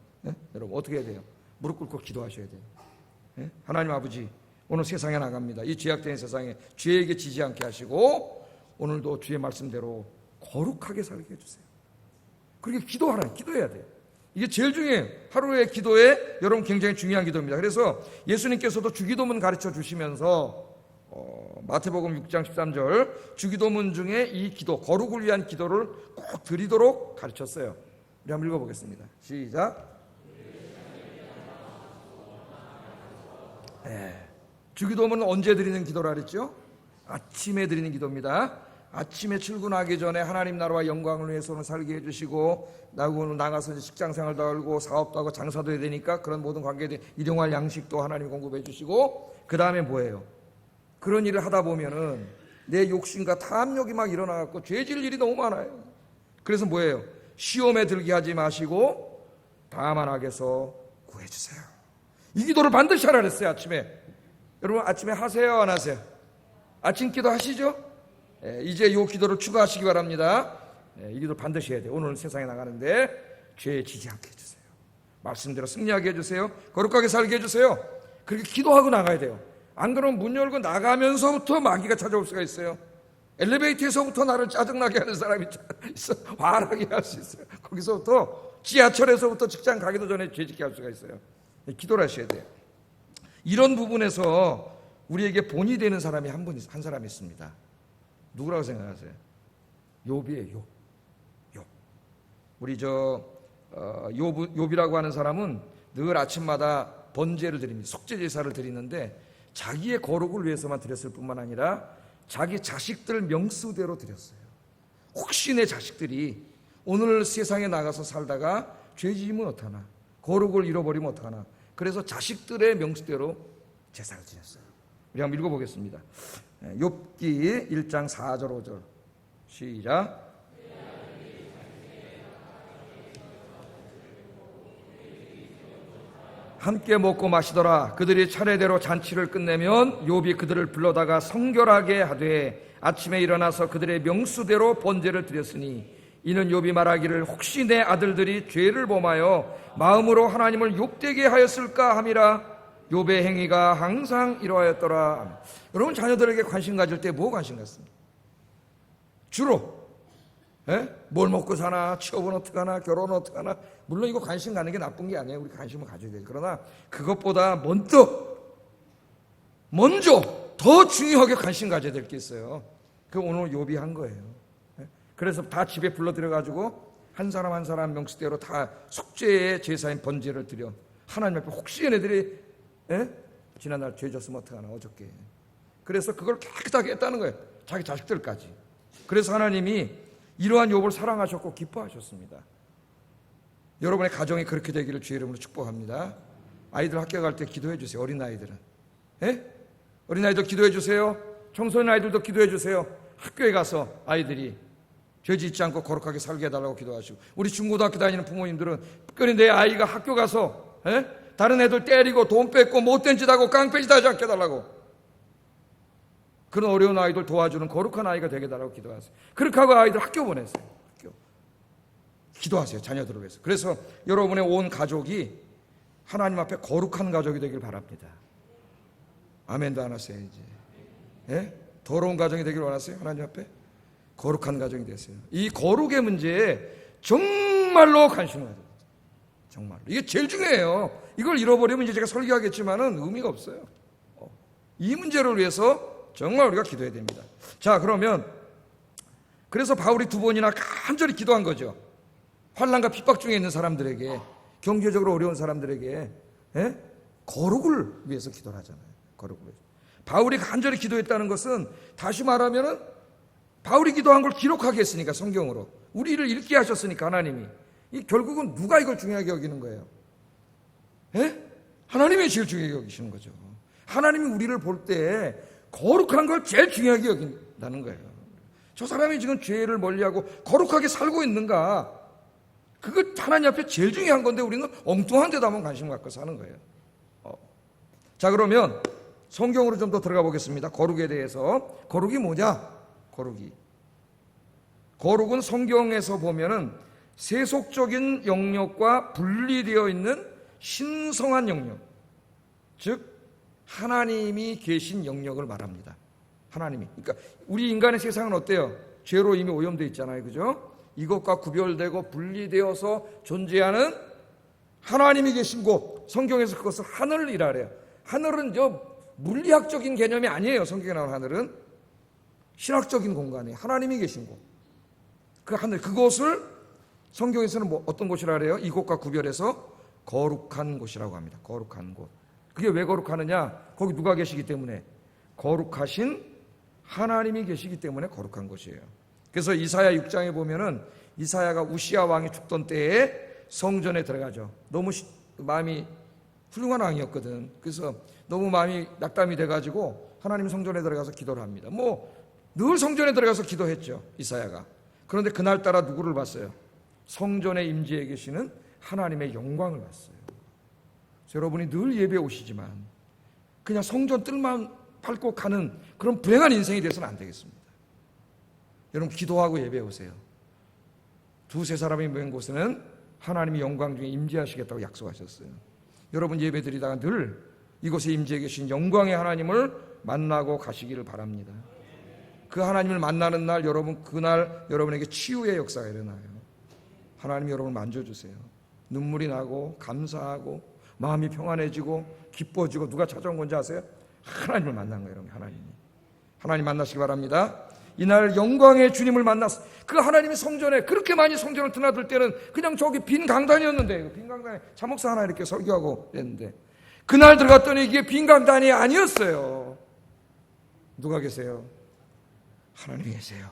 여러분 어떻게 해야 돼요? 무릎 꿇고 기도하셔야 돼요. 하나님 아버지, 오늘 세상에 나갑니다. 이 죄악된 세상에 죄에게 지지 않게 하시고 오늘도 주의 말씀대로 거룩하게 살게 해주세요. 그렇게 기도해야 돼요. 이게 제일 중요해요. 하루의 기도에 여러분 굉장히 중요한 기도입니다. 그래서 예수님께서도 주기도문 가르쳐 주시면서 마태복음 6장 13절 주기도문 중에 이 기도, 거룩을 위한 기도를 꼭 드리도록 가르쳤어요. 우리 한번 읽어보겠습니다. 시작. 주기도문은 언제 드리는 기도라 그랬죠? 아침에 드리는 기도입니다. 아침에 출근하기 전에 하나님 나라와 영광을 위해서 오늘 살게 해주시고 나가서 직장생활도 하고 사업도 하고 장사도 해야 되니까 그런 모든 관계에 대해 일용할 양식도 하나님 공급해 주시고 그 다음에 뭐예요? 그런 일을 하다 보면은 내 욕심과 탐욕이 막 일어나갖고 죄질 일이 너무 많아요. 그래서 뭐예요? 시험에 들게 하지 마시고 다만 악에서 구해주세요. 이 기도를 반드시 하라 그랬어요. 아침에. 여러분 아침에 하세요 안 하세요? 아침 기도 하시죠? 이제 이 기도를 추가하시기 바랍니다. 이 기도 반드시 해야 돼요. 오늘 세상에 나가는데 죄에 지지 않게 해주세요. 말씀대로 승리하게 해주세요. 거룩하게 살게 해주세요. 그렇게 기도하고 나가야 돼요. 안 그러면 문 열고 나가면서부터 마귀가 찾아올 수가 있어요. 엘리베이터에서부터 나를 짜증나게 하는 사람이 있어. 화나게 할 수 있어요. 거기서부터 지하철에서부터 직장 가기도 전에 죄짓게 할 수가 있어요. 기도를 하셔야 돼요. 이런 부분에서 우리에게 본이 되는 사람이 한 사람이 있습니다. 누구라고 생각하세요? 욥이에요. 욥. 우리 욥이라고 하는 사람은 늘 아침마다 번제를 드립니다. 속죄 제사를 드리는데 자기의 거룩을 위해서만 드렸을 뿐만 아니라 자기 자식들 명수대로 드렸어요. 혹시 내 자식들이 오늘 세상에 나가서 살다가 죄지으면 어떡하나, 거룩을 잃어버리면 어떡하나. 그래서 자식들의 명수대로 제사를 드렸어요. 우리 한번 읽어보겠습니다. 욥기 1장 4절 5절 시작. 함께 먹고 마시더라. 그들이 차례대로 잔치를 끝내면 욥이 그들을 불러다가 성결하게 하되 아침에 일어나서 그들의 명수대로 번제를 드렸으니 이는 욥이 말하기를 혹시 내 아들들이 죄를 범하여 마음으로 하나님을 욕되게 하였을까 함이라. 욥의 행위가 항상 이러하였더라. 여러분 자녀들에게 관심 가질 때 뭐 관심 갖습니까? 주로 뭘 먹고 사나, 취업은 어떻게 하나, 결혼은 어떻게 하나. 물론 이거 관심 갖는 게 나쁜 게 아니에요. 우리 관심을 가져야 돼요. 그러나 그것보다 먼저 더 중요하게 관심 가져야 될 게 있어요. 그 오늘 욥이 한 거예요. 그래서 다 집에 불러들여가지고 한 사람 한 사람 명수대로 다 속죄의 제사인 번제를 드려 하나님 앞에 혹시 얘네들이 지난날 죄 졌으면 어떡하나 어저께. 그래서 그걸 깨끗하게 했다는 거예요. 자기 자식들까지. 그래서 하나님이 이러한 욥을 사랑하셨고 기뻐하셨습니다. 여러분의 가정이 그렇게 되기를 주의 이름으로 축복합니다. 아이들 학교 갈 때 기도해 주세요. 어린아이들은. 어린아이들 기도해 주세요. 청소년 아이들도 기도해 주세요. 학교에 가서 아이들이 죄 짓지 않고 거룩하게 살게 해달라고 기도하시고, 우리 중고등학교 다니는 부모님들은 특별히 내 아이가 학교 가서 다른 애들 때리고 돈 뺏고 못된 짓 하고 깡패짓 하지 않게 해달라고, 그런 어려운 아이들 도와주는 거룩한 아이가 되게 해달라고 기도하세요. 그렇게 하고 아이들 학교 보내세요. 기도하세요. 자녀들을 위해서. 그래서 여러분의 온 가족이 하나님 앞에 거룩한 가족이 되길 바랍니다. 아멘도 안 하세요 이제. 더러운 가정이 되길 원하세요? 하나님 앞에 거룩한 가정이 되세요. 이 거룩의 문제에 정말로 관심을 가져요. 정말 이게 제일 중요해요. 이걸 잃어버리면 이제 제가 설교하겠지만은 의미가 없어요. 이 문제를 위해서 정말 우리가 기도해야 됩니다. 자, 그러면 그래서 바울이 2번이나 간절히 기도한 거죠. 환난과 핍박 중에 있는 사람들에게, 경제적으로 어려운 사람들에게 거룩을 위해서 기도를 하잖아요. 거룩을 위해서. 바울이 간절히 기도했다는 것은 다시 말하면은 바울이 기도한 걸 기록하게 했으니까, 성경으로 우리를 읽게 하셨으니까 하나님이, 결국은 누가 이걸 중요하게 여기는 거예요? 하나님이 제일 중요하게 여기시는 거죠. 하나님이 우리를 볼 때 거룩한 걸 제일 중요하게 여긴다는 거예요. 저 사람이 지금 죄를 멀리하고 거룩하게 살고 있는가, 그거 하나님 앞에 제일 중요한 건데 우리는 엉뚱한 데다만 관심 갖고 사는 거예요. 자, 그러면 성경으로 좀 더 들어가 보겠습니다. 거룩에 대해서. 거룩이 뭐냐? 거룩은 성경에서 보면은 세속적인 영역과 분리되어 있는 신성한 영역, 즉 하나님이 계신 영역을 말합니다. 하나님이. 그러니까 우리 인간의 세상은 어때요? 죄로 이미 오염되어 있잖아요. 그죠? 이것과 구별되고 분리되어서 존재하는 하나님이 계신 곳, 성경에서 그것을 하늘이라 그래요. 하늘은 물리학적인 개념이 아니에요. 성경에 나오는 하늘은 신학적인 공간이에요. 하나님이 계신 곳, 그 하늘, 그곳을 성경에서는 어떤 곳이라 그래요? 이곳과 구별해서 거룩한 곳이라고 합니다. 거룩한 곳. 그게 왜 거룩하느냐? 거기 누가 계시기 때문에? 거룩하신 하나님이 계시기 때문에 거룩한 곳이에요. 그래서 이사야 6장에 보면은 이사야가 우시야 왕이 죽던 때에 성전에 들어가죠. 너무 마음이 훌륭한 왕이었거든. 그래서 너무 마음이 낙담이 돼가지고 하나님 성전에 들어가서 기도를 합니다. 늘 성전에 들어가서 기도했죠, 이사야가. 그런데 그날따라 누구를 봤어요? 성전에 임재해 계시는 하나님의 영광을 봤어요. 여러분이 늘 예배에 오시지만 그냥 성전 뜰만 밟고 가는 그런 불행한 인생이 돼서는 안 되겠습니다. 여러분, 기도하고 예배에 오세요. 2-3 사람이 모인 곳에는 하나님이 영광 중에 임재하시겠다고 약속하셨어요. 여러분, 예배 드리다가 늘 이곳에 임재해 계신 영광의 하나님을 만나고 가시기를 바랍니다. 그 하나님을 만나는 날, 그날 여러분에게 치유의 역사가 일어나요. 하나님이 여러분을 만져주세요. 눈물이 나고 감사하고 마음이 평안해지고 기뻐지고. 누가 찾아온 건지 아세요? 하나님을 만난 거예요. 여러분, 하나님 만나시기 바랍니다. 이날 영광의 주님을 만났어. 그 하나님이 성전에, 그렇게 많이 성전을 드나들 때는 그냥 저기 빈 강단이었는데, 빈 강단에 자목사 하나 이렇게 설교하고 그랬는데, 그날 들어갔더니 이게 빈 강단이 아니었어요. 누가 계세요? 하나님이 계세요.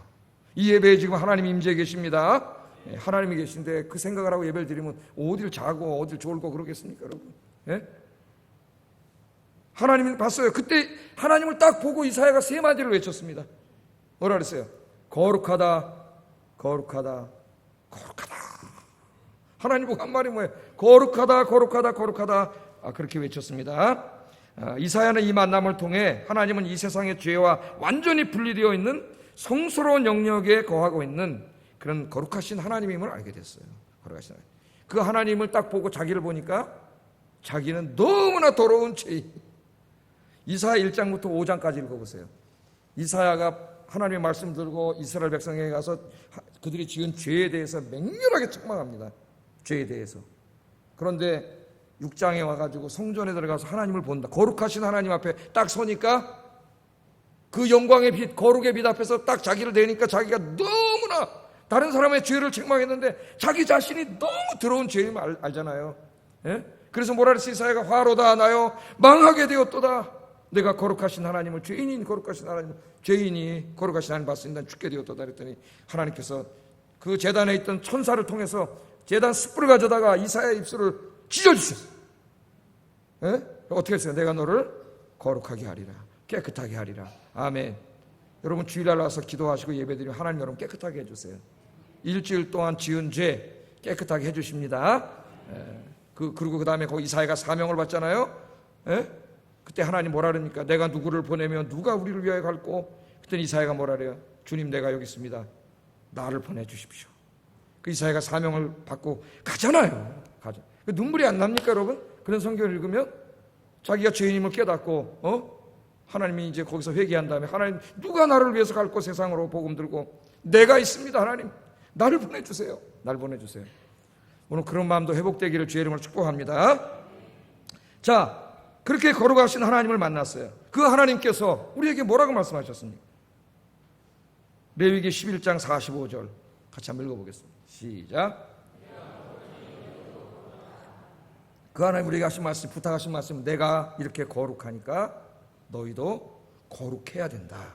이 예배에 지금 하나님이 임재해 계십니다. 하나님이 계신데 그 생각을 하고 예배를 드리면 어딜 자고 어딜 졸고 그러겠습니까, 여러분? 하나님을 봤어요. 그때 하나님을 딱 보고 이사야가 3마디를 외쳤습니다. 뭐라 그랬어요? 거룩하다, 거룩하다, 거룩하다. 하나님 보고 한 말이 뭐예요? 거룩하다, 거룩하다, 거룩하다. 그렇게 외쳤습니다. 이사야는 이 만남을 통해 하나님은 이 세상의 죄와 완전히 분리되어 있는 성스러운 영역에 거하고 있는 그런 거룩하신 하나님임을 알게 됐어요. 거룩하신 하나님. 그 하나님을 딱 보고 자기를 보니까 자기는 너무나 더러운 죄인. 이사야 1장부터 5장까지 읽어보세요. 이사야가 하나님의 말씀 들고 이스라엘 백성에게 가서 그들이 지은 죄에 대해서 맹렬하게 책망합니다. 죄에 대해서. 그런데 6장에 와가지고 성전에 들어가서 하나님을 본다. 거룩하신 하나님 앞에 딱 서니까 그 영광의 빛, 거룩의 빛 앞에서 딱 자기를 대니까 자기가 너무나 다른 사람의 죄를 책망했는데 자기 자신이 너무 더러운 죄임을 알잖아요. 그래서 뭐라 그랬어? 이사야가 화로다 나요 망하게 되었도다. 내가 거룩하신 하나님을, 죄인인 거룩하신 하나님을, 죄인이 거룩하신 하나님 봤으니 난 죽게 되었도다 그랬더니 하나님께서 그 제단에 있던 천사를 통해서 제단 숯불을 가져다가 이사야의 입술을 찢어주셨어요. 어떻게 했어요? 내가 너를 거룩하게 하리라, 깨끗하게 하리라. 아멘. 여러분, 주일날 와서 기도하시고 예배드리면 하나님 여러분 깨끗하게 해주세요. 일주일 동안 지은 죄 깨끗하게 해주십니다. 그리고 그 다음에 거기 이사야가 사명을 받잖아요. 그때 하나님 뭐라 그러니까 내가 누구를 보내면 누가 우리를 위하여 갈고? 그때 이사야가 뭐라 그래요? 주님, 내가 여기 있습니다. 나를 보내주십시오. 그 이사야가 사명을 받고 가잖아요. 눈물이 안 납니까, 여러분? 그런 성경을 읽으면 자기가 죄인임을 깨닫고 하나님이 이제 거기서 회개한 다음에 하나님, 누가 나를 위해서 갈고 세상으로 복음 들고? 내가 있습니다. 하나님, 나를 보내주세요. 나를 보내주세요. 오늘 그런 마음도 회복되기를 주의 이름으로 축복합니다. 자, 그렇게 거룩하신 하나님을 만났어요. 그 하나님께서 우리에게 뭐라고 말씀하셨습니까? 레위기 11장 45절 같이 한번 읽어보겠습니다. 시작. 그 하나님 우리에게 하신 말씀, 부탁하신 말씀, 내가 이렇게 거룩하니까 너희도 거룩해야 된다.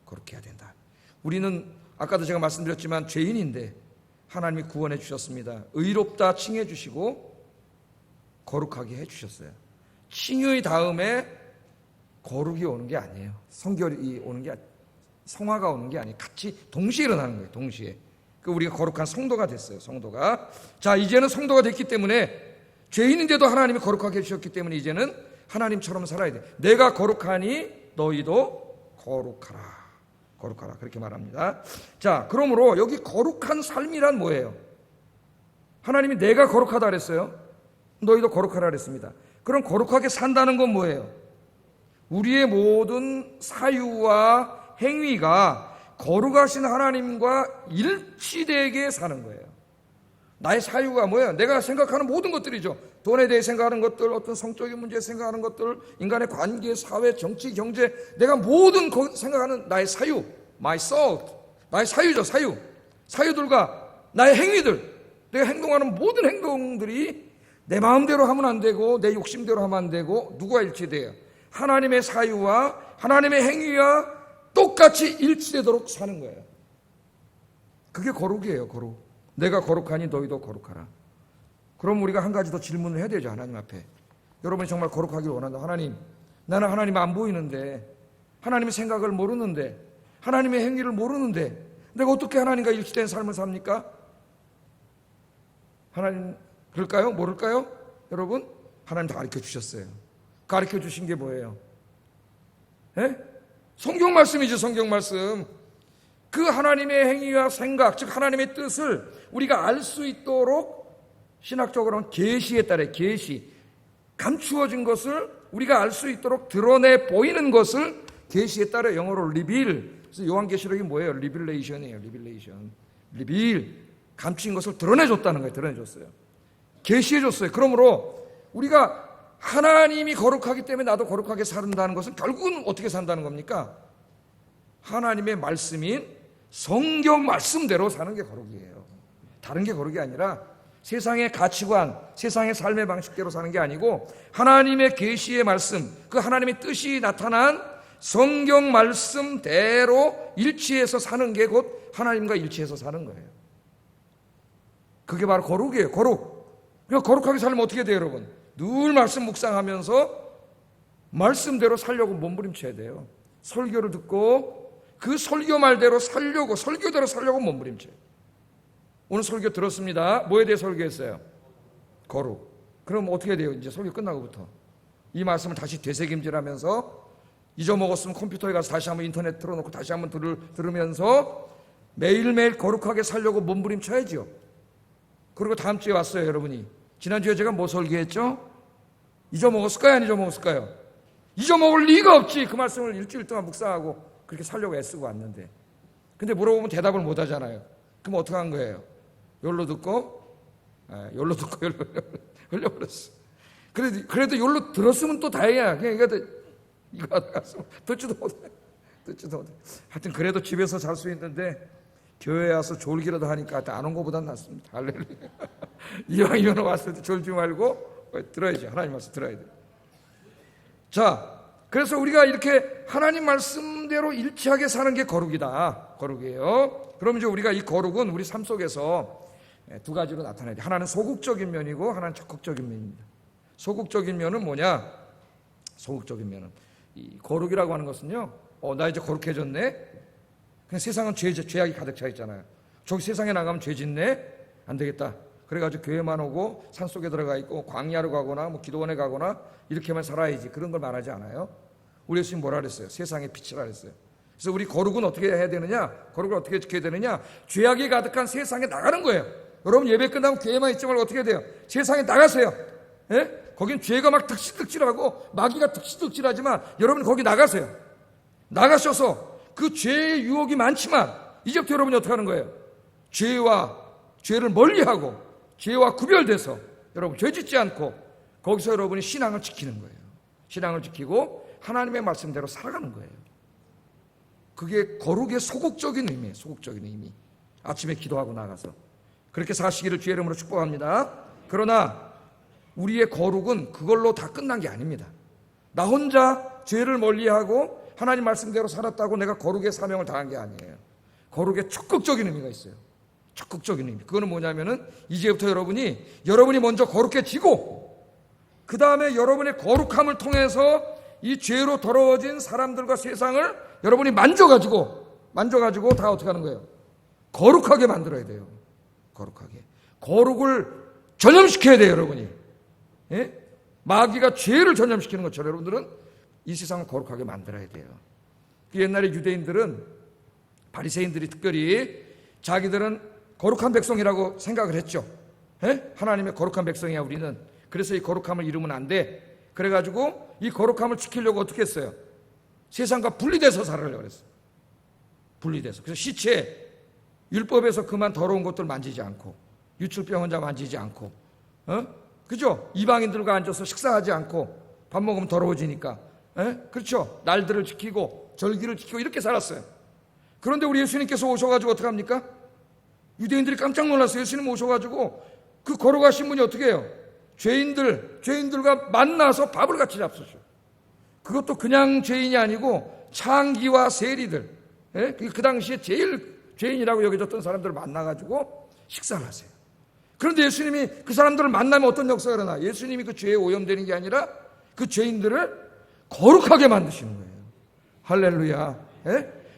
거룩해야 된다. 우리는 아까도 제가 말씀드렸지만 죄인인데 하나님이 구원해 주셨습니다. 의롭다 칭해 주시고 거룩하게 해 주셨어요. 칭의 다음에 거룩이 오는 게 아니에요. 성결이 오는 게 아니에요. 성화가 오는 게 아니에요. 같이 동시에 일어나는 거예요. 동시에. 우리가 거룩한 성도가 됐어요. 성도가. 자, 이제는 성도가 됐기 때문에 죄인인데도 하나님이 거룩하게 해주셨기 때문에 이제는 하나님처럼 살아야 돼. 내가 거룩하니 너희도 거룩하라. 거룩하라. 그렇게 말합니다. 자, 그러므로 여기 거룩한 삶이란 뭐예요? 하나님이 내가 거룩하다 그랬어요. 너희도 거룩하라 그랬습니다. 그럼 거룩하게 산다는 건 뭐예요? 우리의 모든 사유와 행위가 거룩하신 하나님과 일치되게 사는 거예요. 나의 사유가 뭐예요? 내가 생각하는 모든 것들이죠. 돈에 대해 생각하는 것들, 어떤 성적인 문제에 생각하는 것들, 인간의 관계, 사회, 정치, 경제, 내가 모든 생각하는 나의 사유, my thought, 나의 사유죠, 사유. 사유들과 나의 행위들, 내가 행동하는 모든 행동들이 내 마음대로 하면 안 되고 내 욕심대로 하면 안 되고 누구와 일치돼요? 하나님의 사유와 하나님의 행위와 똑같이 일치되도록 사는 거예요. 그게 거룩이에요. 거룩. 내가 거룩하니 너희도 거룩하라. 그럼 우리가 한 가지 더 질문을 해야 되죠. 하나님 앞에. 여러분이 정말 거룩하길 원한다. 하나님, 나는 하나님 안 보이는데, 하나님의 생각을 모르는데, 하나님의 행위를 모르는데 내가 어떻게 하나님과 일치된 삶을 삽니까? 하나님 그럴까요? 모를까요? 여러분, 하나님 다 가르쳐 주셨어요. 가르쳐 주신 게 뭐예요? 예? 성경 말씀이죠. 성경 말씀. 그 하나님의 행위와 생각, 즉 하나님의 뜻을 우리가 알 수 있도록 신학적으로는 계시에 따라 계시, 감추어진 것을 우리가 알 수 있도록 드러내 보이는 것을 계시에 따라 영어로 리빌. 그래서 요한계시록이 뭐예요? 리빌레이션이에요. 리빌레이션. 리빌. 감추인 것을 드러내줬다는 거예요. 드러내줬어요. 계시해줬어요. 그러므로 우리가 하나님이 거룩하기 때문에 나도 거룩하게 산다는 것은 결국은 어떻게 산다는 겁니까? 하나님의 말씀인 성경 말씀대로 사는 게 거룩이에요. 다른 게 거룩이 아니라 세상의 가치관, 세상의 삶의 방식대로 사는 게 아니고 하나님의 계시의 말씀, 그 하나님의 뜻이 나타난 성경 말씀대로 일치해서 사는 게 곧 하나님과 일치해서 사는 거예요. 그게 바로 거룩이에요. 거룩. 그러니까 거룩하게 살면 어떻게 돼요, 여러분? 늘 말씀 묵상하면서 말씀대로 살려고 몸부림쳐야 돼요. 설교를 듣고 그 설교 말대로 살려고, 설교대로 살려고 몸부림쳐요. 오늘 설교 들었습니다. 뭐에 대해 설교했어요? 거룩. 그럼 어떻게 돼요? 이제 설교 끝나고부터 이 말씀을 다시 되새김질하면서 잊어먹었으면 컴퓨터에 가서 다시 한번 인터넷 틀어놓고 다시 한번 들으면서 매일매일 거룩하게 살려고 몸부림쳐야죠. 그리고 다음 주에 왔어요, 여러분이. 지난주에 제가 뭐 설교했죠? 잊어먹었을까요? 안 잊어먹었을까요? 잊어먹을 리가 없지. 그 말씀을 일주일 동안 묵상하고 그렇게 살려고 애쓰고 왔는데. 근데 물어보면 대답을 못 하잖아요. 그럼 어떻게 한 거예요? 열로 듣고 흘려버렸어. 그래도 열로 들었으면 또 다행이야. 그냥 이거 갔으면 듣지도 못해. 하여튼 그래도 집에서 잘 수 있는데 교회 와서 졸기라도 하니까 안 온 것보단 낫습니다. 할렐루야. 이왕이면 왔을 때 졸지 말고 들어야지. 하나님 말씀 들어야 돼. 자, 그래서 우리가 이렇게 하나님 말씀대로 일치하게 사는 게 거룩이다. 거룩이에요. 그럼 이제 우리가 이 거룩은 우리 삶 속에서 두 가지로 나타나야 돼. 하나는 소극적인 면이고 하나는 적극적인 면입니다. 소극적인 면은 뭐냐? 소극적인 면은 이 거룩이라고 하는 것은요. 나 이제 거룩해졌네. 그냥 세상은 죄악이 가득 차 있잖아요. 저기 세상에 나가면 죄 짓네. 안 되겠다. 그래가지고 교회만 오고 산속에 들어가 있고 광야로 가거나 뭐 기도원에 가거나 이렇게만 살아야지. 그런 걸 말하지 않아요. 우리 예수님 뭐라 그랬어요? 세상의 빛이라 그랬어요. 그래서 우리 거룩은 어떻게 해야 되느냐? 거룩을 어떻게 지켜야 되느냐? 죄악이 가득한 세상에 나가는 거예요. 여러분 예배 끝나면 교회만 있지 말고 어떻게 해야 돼요? 세상에 나가세요. 예? 거긴 죄가 막 득실득실하고 마귀가 득실득실하지만 여러분 거기 나가세요. 나가셔서 그 죄의 유혹이 많지만 이제부터 여러분이 어떻게 하는 거예요? 죄와 죄를 멀리하고 죄와 구별돼서 여러분 죄 짓지 않고 거기서 여러분이 신앙을 지키는 거예요. 신앙을 지키고 하나님의 말씀대로 살아가는 거예요. 그게 거룩의 소극적인 의미예요. 소극적인 의미. 아침에 기도하고 나가서 그렇게 사시기를 주의 이름으로 축복합니다. 그러나 우리의 거룩은 그걸로 다 끝난 게 아닙니다. 나 혼자 죄를 멀리하고 하나님 말씀대로 살았다고 내가 거룩의 사명을 다한 게 아니에요. 거룩의 적극적인 의미가 있어요. 적극적인 의미. 그거는 뭐냐면은 이제부터 여러분이 먼저 거룩해지고 그 다음에 여러분의 거룩함을 통해서 이 죄로 더러워진 사람들과 세상을 여러분이 만져가지고 다 어떻게 하는 거예요? 거룩하게 만들어야 돼요. 거룩하게. 거룩을 전염시켜야 돼요, 여러분이. 예? 마귀가 죄를 전염시키는 것처럼 여러분들은 이 세상을 거룩하게 만들어야 돼요. 옛날에 유대인들은, 바리새인들이 특별히 자기들은 거룩한 백성이라고 생각을 했죠. 예? 하나님의 거룩한 백성이야 우리는. 그래서 이 거룩함을 잃으면 안 돼. 그래가지고 이 거룩함을 지키려고 어떻게 했어요? 세상과 분리돼서 살으려고 그랬어요. 분리돼서. 그래서 시체, 율법에서 그만 더러운 것들 만지지 않고, 유출병 환자 만지지 않고, 그죠? 이방인들과 앉아서 식사하지 않고, 밥 먹으면 더러워지니까, 그렇죠? 날들을 지키고, 절기를 지키고, 이렇게 살았어요. 그런데 우리 예수님께서 오셔가지고 어떻게 합니까? 유대인들이 깜짝 놀랐어요. 예수님 오셔가지고, 그 걸어가신 분이 어떻게 해요? 죄인들과 만나서 밥을 같이 잡수셔. 그것도 그냥 죄인이 아니고 창기와 세리들, 그 당시에 제일 죄인이라고 여겨졌던 사람들을 만나가지고 식사를 하세요. 그런데 예수님이 그 사람들을 만나면 어떤 역사가 일어나? 예수님이 그 죄에 오염되는 게 아니라 그 죄인들을 거룩하게 만드시는 거예요. 할렐루야.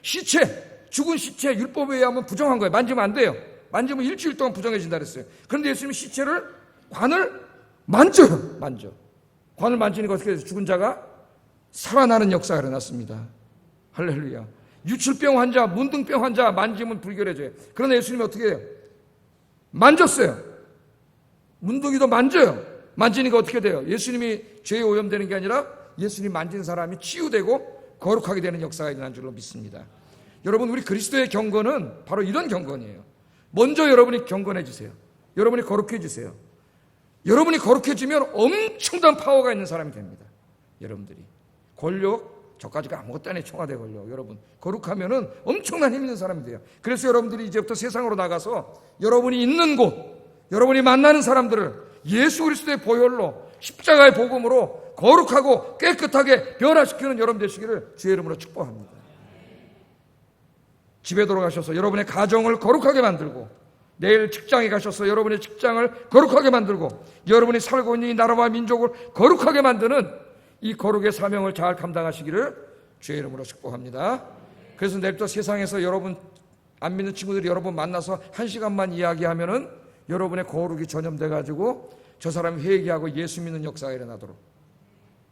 시체, 죽은 시체 율법에 의하면 부정한 거예요. 만지면 안 돼요. 만지면 일주일 동안 부정해진다 그랬어요. 그런데 예수님이 시체를, 관을 만져요. 관을 만지니까 어떻게 돼요? 죽은 자가 살아나는 역사가 일어났습니다. 할렐루야. 유출병 환자, 문둥병 환자 만지면 불결해져요. 그러나 예수님이 어떻게 해요? 만졌어요. 문둥이도 만져요. 만지니까 어떻게 돼요? 예수님이 죄에 오염되는 게 아니라 예수님 만진 사람이 치유되고 거룩하게 되는 역사가 일어난 줄로 믿습니다. 여러분, 우리 그리스도의 경건은 바로 이런 경건이에요. 먼저 여러분이 경건해지세요. 여러분이 거룩해지세요. 여러분이 거룩해지면 엄청난 파워가 있는 사람이 됩니다. 여러분들이. 권력, 저까지가 아무것도 아니에요. 청와대 권력. 여러분, 거룩하면은 엄청난 힘 있는 사람이 돼요. 그래서 여러분들이 이제부터 세상으로 나가서 여러분이 있는 곳, 여러분이 만나는 사람들을 예수 그리스도의 보혈로, 십자가의 복음으로 거룩하고 깨끗하게 변화시키는 여러분 되시기를 주의 이름으로 축복합니다. 집에 돌아가셔서 여러분의 가정을 거룩하게 만들고, 내일 직장에 가셔서 여러분의 직장을 거룩하게 만들고, 여러분이 살고 있는 이 나라와 민족을 거룩하게 만드는 이 거룩의 사명을 잘 감당하시기를 주의 이름으로 축복합니다. 그래서 내일부터 세상에서 여러분 안 믿는 친구들이 여러분 만나서 1시간만 이야기하면은 여러분의 거룩이 전염돼 가지고 저 사람이 회개하고 예수 믿는 역사가 일어나도록.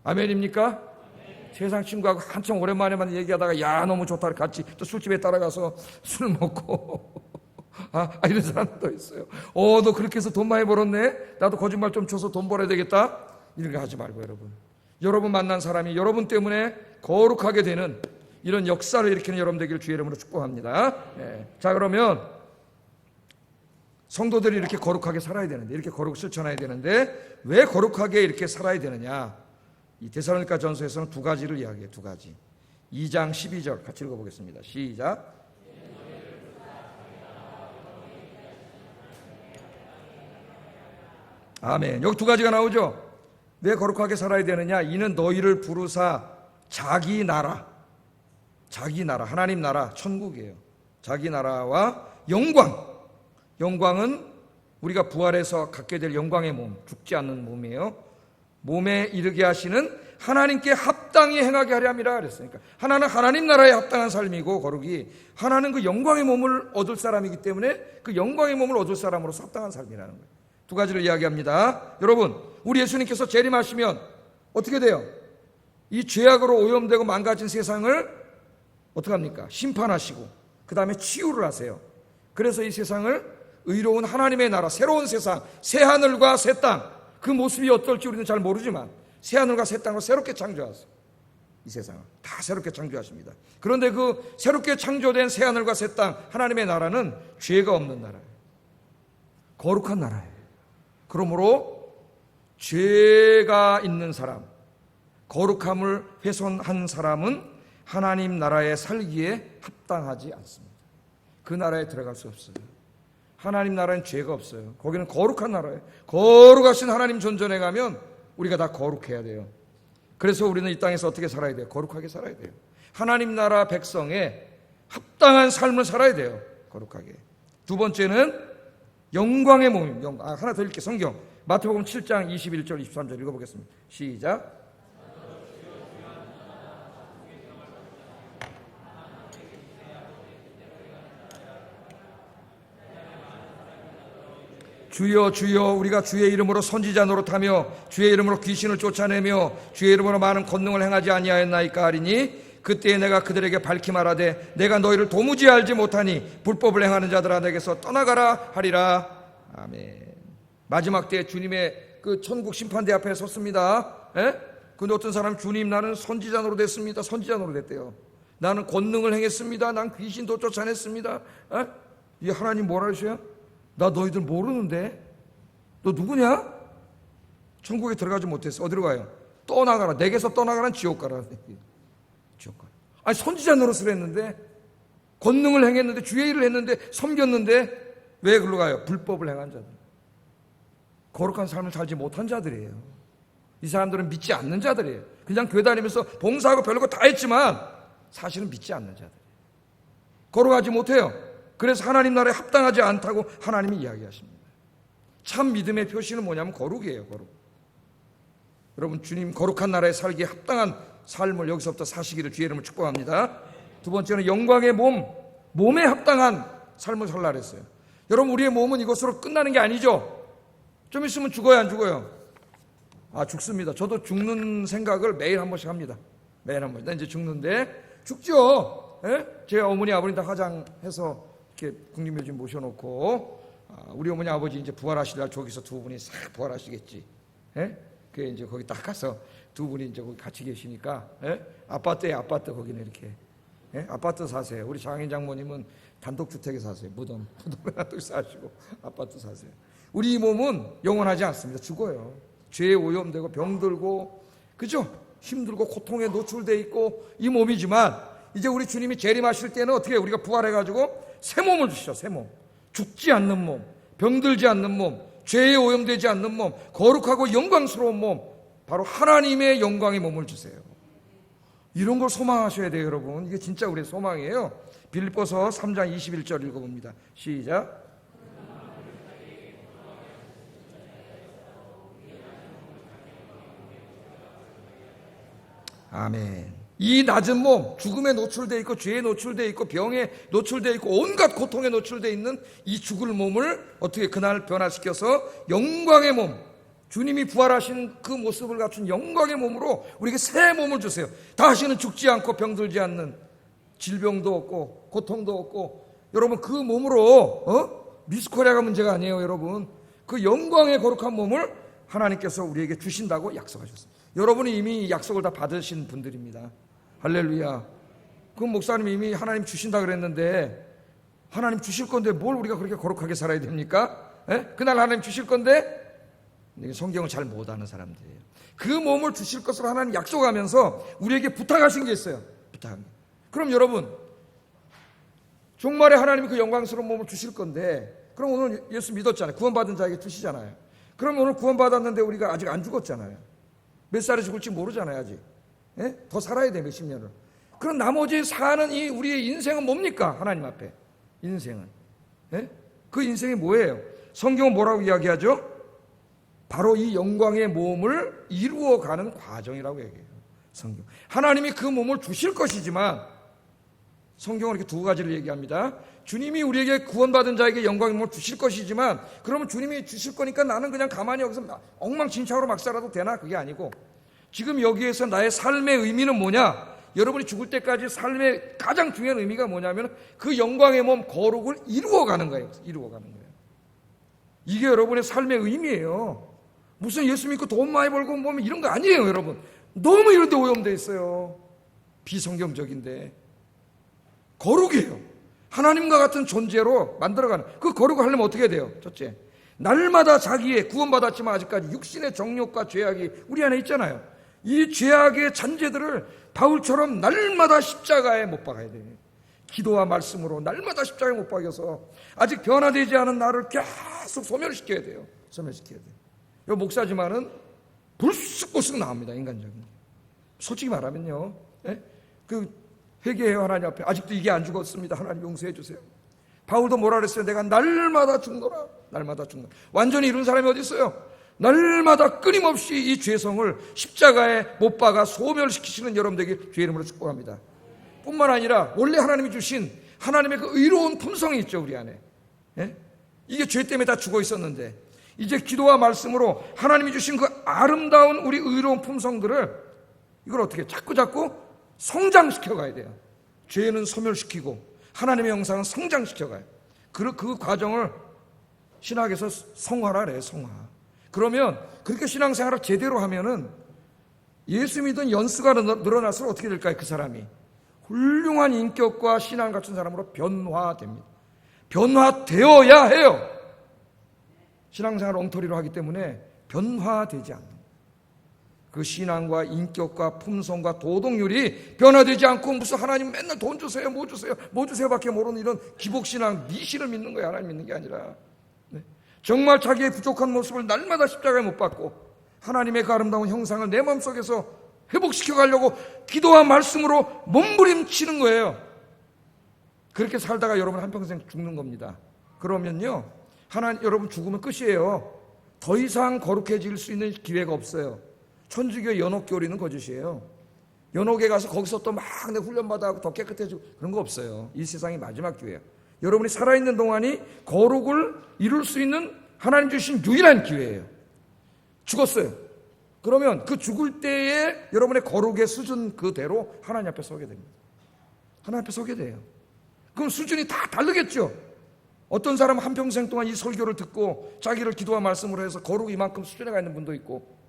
아멘입니까? 세상 친구하고 한참 오랜만에만 얘기하다가 야 너무 좋다 같이 또 술집에 따라가서 술 먹고 이런 사람도 있어요. 너 그렇게 해서 돈 많이 벌었네, 나도 거짓말 좀 쳐서 돈 벌어야 되겠다, 이런 거 하지 말고 여러분 만난 사람이 여러분 때문에 거룩하게 되는 이런 역사를 일으키는 여러분 되기를 주의 이름으로 축복합니다. 자, 그러면 성도들이 이렇게 거룩하게 살아야 되는데, 이렇게 거룩 실천해야 되는데 왜 거룩하게 이렇게 살아야 되느냐? 이 데살로니가 전서에서는 두 가지를 이야기해요. 두 가지. 2장 12절 같이 읽어보겠습니다. 시작. 아멘. 여기 두 가지가 나오죠. 왜 거룩하게 살아야 되느냐? 이는 너희를 부르사 자기 나라, 하나님 나라, 천국이에요. 자기 나라와 영광은 우리가 부활해서 갖게 될 영광의 몸, 죽지 않는 몸이에요. 몸에 이르게 하시는 하나님께 합당히 행하게 하려 함이라 그랬으니까, 하나는 하나님 나라에 합당한 삶이고, 거룩이 하나는 그 영광의 몸을 얻을 사람이기 때문에 그 영광의 몸을 얻을 사람으로서 합당한 삶이라는 거예요. 두 가지를 이야기합니다. 여러분, 우리 예수님께서 재림하시면 어떻게 돼요? 이 죄악으로 오염되고 망가진 세상을 어떻게 합니까? 심판하시고 그 다음에 치유를 하세요. 그래서 이 세상을 의로운 하나님의 나라, 새로운 세상, 새 하늘과 새 땅, 그 모습이 어떨지 우리는 잘 모르지만 새 하늘과 새 땅을 새롭게 창조하세요. 이 세상을 다 새롭게 창조하십니다. 그런데 그 새롭게 창조된 새 하늘과 새 땅, 하나님의 나라는 죄가 없는 나라예요. 거룩한 나라예요. 그러므로 죄가 있는 사람, 거룩함을 훼손한 사람은 하나님 나라에 살기에 합당하지 않습니다. 그 나라에 들어갈 수 없어요. 하나님 나라엔 죄가 없어요. 거기는 거룩한 나라예요. 거룩하신 하나님 존전에 가면 우리가 다 거룩해야 돼요. 그래서 우리는 이 땅에서 어떻게 살아야 돼요? 거룩하게 살아야 돼요. 하나님 나라 백성에 합당한 삶을 살아야 돼요. 거룩하게. 두 번째는 영광의 몸입니다. 하나 더 읽게. 성경 마태복음 7장 21절 23절 읽어보겠습니다. 시작. 주여 주여 우리가 주의 이름으로 선지자 노릇하며 주의 이름으로 귀신을 쫓아내며 주의 이름으로 많은 권능을 행하지 아니하였나이까 하리니 그때에 내가 그들에게 밝히 말하되 내가 너희를 도무지 알지 못하니 불법을 행하는 자들아 내게서 떠나가라 하리라. 아멘. 마지막 때 주님의 그 천국 심판대 앞에 섰습니다. 근데 어떤 사람 주님 나는 선지자 노릇했습니다. 선지자 노릇했대요. 나는 권능을 행했습니다. 난 귀신도 쫓아냈습니다. 이 하나님 뭐라 하셔요? 나 너희들 모르는데 너 누구냐? 천국에 들어가지 못했어. 어디로 가요? 떠나가라. 내게서 떠나가란 지옥 가라. 지옥 가라. 아니 선지자 노릇을 했는데 권능을 행했는데 주의 일을 했는데 섬겼는데 왜 그리로 가요? 불법을 행한 자들, 거룩한 삶을 살지 못한 자들이에요. 이 사람들은 믿지 않는 자들이에요. 그냥 교회 다니면서 봉사하고 별거 다 했지만 사실은 믿지 않는 자들이에요. 거룩하지 못해요. 그래서 하나님 나라에 합당하지 않다고 하나님이 이야기하십니다. 참 믿음의 표시는 뭐냐면 거룩이에요. 거룩. 여러분 주님 거룩한 나라에 살기에 합당한 삶을 여기서부터 사시기를 주의 이름으로 축복합니다. 두 번째는 영광의 몸에 합당한 삶을 살라 그랬어요. 여러분 우리의 몸은 이것으로 끝나는 게 아니죠. 좀 있으면 죽어요, 안 죽어요? 죽습니다. 저도 죽는 생각을 매일 한 번씩 합니다. 매일 한 번씩. 나 이제 죽는데 죽죠. 제 어머니 아버님 다 화장해서 이렇게 국립묘지 모셔놓고 우리 어머니 아버지 이제 부활하시다 저기서 두 분이 싹 부활하시겠지. 그게 이제 거기 딱 가서 두 분이 이제 거기 같이 계시니까 아파트에 아파트 거기는 이렇게 아파트 사세요. 우리 장인 장모님은 단독주택에 사세요. 무덤에 단독 사시고 아파트 사세요. 우리 몸은 영원하지 않습니다. 죽어요. 죄에 오염되고 병들고 그죠? 힘들고 고통에 노출돼 있고 이 몸이지만 이제 우리 주님이 재림하실 때는 어떻게 우리가 부활해가지고 새 몸을 주시죠. 새 몸. 죽지 않는 몸, 병들지 않는 몸, 죄에 오염되지 않는 몸, 거룩하고 영광스러운 몸, 바로 하나님의 영광의 몸을 주세요. 이런 걸 소망하셔야 돼요, 여러분. 이게 진짜 우리의 소망이에요. 빌립보서 3장 21절 읽어봅니다. 시작. 아멘. 이 낮은 몸, 죽음에 노출되어 있고 죄에 노출되어 있고 병에 노출되어 있고 온갖 고통에 노출되어 있는 이 죽을 몸을 어떻게 그날 변화시켜서 영광의 몸, 주님이 부활하신 그 모습을 갖춘 영광의 몸으로 우리에게 새 몸을 주세요. 다시는 죽지 않고 병들지 않는, 질병도 없고 고통도 없고, 여러분 그 몸으로 미스코리아가 문제가 아니에요. 여러분 그 영광의 거룩한 몸을 하나님께서 우리에게 주신다고 약속하셨습니다. 여러분이 이미 약속을 다 받으신 분들입니다. 할렐루야. 그 목사님이 이미 하나님 주신다 그랬는데, 하나님 주실 건데 뭘 우리가 그렇게 거룩하게 살아야 됩니까? 그날 하나님 주실 건데 성경을 잘 못하는 사람들이에요. 그 몸을 주실 것을 하나님 약속하면서 우리에게 부탁하신 게 있어요. 부탁한 게. 그럼 여러분 종말에 하나님이 그 영광스러운 몸을 주실 건데, 그럼 오늘 예수 믿었잖아요. 구원받은 자에게 주시잖아요. 그럼 오늘 구원받았는데 우리가 아직 안 죽었잖아요. 몇 살에 죽을지 모르잖아요. 아직 더 살아야 돼. 몇십 년을. 그럼 나머지 사는 이 우리의 인생은 뭡니까? 하나님 앞에 인생은 그 인생이 뭐예요? 성경은 뭐라고 이야기하죠? 바로 이 영광의 몸을 이루어가는 과정이라고 얘기해요. 성경. 하나님이 그 몸을 주실 것이지만 성경은 이렇게 두 가지를 얘기합니다. 주님이 우리에게 구원받은 자에게 영광의 몸을 주실 것이지만, 그러면 주님이 주실 거니까 나는 그냥 가만히 여기서 엉망진창으로 막 살아도 되나? 그게 아니고, 지금 여기에서 나의 삶의 의미는 뭐냐? 여러분이 죽을 때까지 삶의 가장 중요한 의미가 뭐냐면 그 영광의 몸 거룩을 이루어가는 거예요. 이루어가는 거예요. 이게 여러분의 삶의 의미예요. 무슨 예수 믿고 돈 많이 벌고 뭐 이런 거 아니에요. 여러분 너무 이런 데 오염되어 있어요. 비성경적인데 거룩이에요. 하나님과 같은 존재로 만들어가는, 그 거룩을 하려면 어떻게 해야 돼요? 첫째, 날마다 자기의 구원받았지만 아직까지 육신의 정욕과 죄악이 우리 안에 있잖아요. 이 죄악의 잔재들을 바울처럼 날마다 십자가에 못 박아야 돼요. 기도와 말씀으로 날마다 십자가에 못 박여서 아직 변화되지 않은 나를 계속 소멸시켜야 돼요. 소멸시켜야 돼요. 이 목사지만은 불쑥불쑥 나옵니다. 인간적인. 솔직히 말하면요. 그 회개해요. 하나님 앞에. 아직도 이게 안 죽었습니다. 하나님 용서해 주세요. 바울도 뭐라 그랬어요? 내가 날마다 죽노라. 날마다 죽노라. 완전히 이룬 사람이 어디 있어요? 날마다 끊임없이 이 죄성을 십자가에 못 박아 소멸시키시는 여러분 되길 주의 이름으로 축복합니다. 뿐만 아니라 원래 하나님이 주신 하나님의 그 의로운 품성이 있죠. 우리 안에. 이게 죄 때문에 다 죽어 있었는데 이제 기도와 말씀으로 하나님이 주신 그 아름다운 우리 의로운 품성들을 이걸 어떻게 자꾸 성장시켜 가야 돼요. 죄는 소멸시키고 하나님의 형상은 성장시켜 가요. 그 과정을 신학에서 성화라 그래요. 성화. 그러면 그렇게 신앙생활을 제대로 하면은 예수 믿은 연수가 늘어날수록 어떻게 될까요? 그 사람이 훌륭한 인격과 신앙 갖춘 사람으로 변화됩니다. 변화되어야 해요. 신앙생활을 엉터리로 하기 때문에 변화되지 않는 그 신앙과 인격과 품성과 도덕률이 변화되지 않고 무슨 하나님 맨날 돈 주세요, 뭐 주세요, 뭐 주세요밖에 모르는 이런 기복신앙, 미신을 믿는 거예요. 하나님 믿는 게 아니라 정말 자기의 부족한 모습을 날마다 십자가에 못 박고 하나님의 그 아름다운 형상을 내 마음속에서 회복시켜 가려고 기도와 말씀으로 몸부림치는 거예요. 그렇게 살다가 여러분 한평생 죽는 겁니다. 그러면요, 여러분 죽으면 끝이에요. 더 이상 거룩해질 수 있는 기회가 없어요. 천주교 연옥교리는 거짓이에요. 연옥에 가서 거기서 또 막 내 훈련받아서 더 깨끗해지고 그런 거 없어요. 이 세상이 마지막 기회예요. 여러분이 살아있는 동안이 거룩을 이룰 수 있는 하나님 주신 유일한 기회예요. 죽었어요. 그러면 그 죽을 때에 여러분의 거룩의 수준 그대로 하나님 앞에 서게 됩니다. 하나님 앞에 서게 돼요. 그럼 수준이 다 다르겠죠. 어떤 사람은 한평생 동안 이 설교를 듣고 자기를 기도와 말씀으로 해서 거룩 이만큼 수준에 가 있는 분도 있고,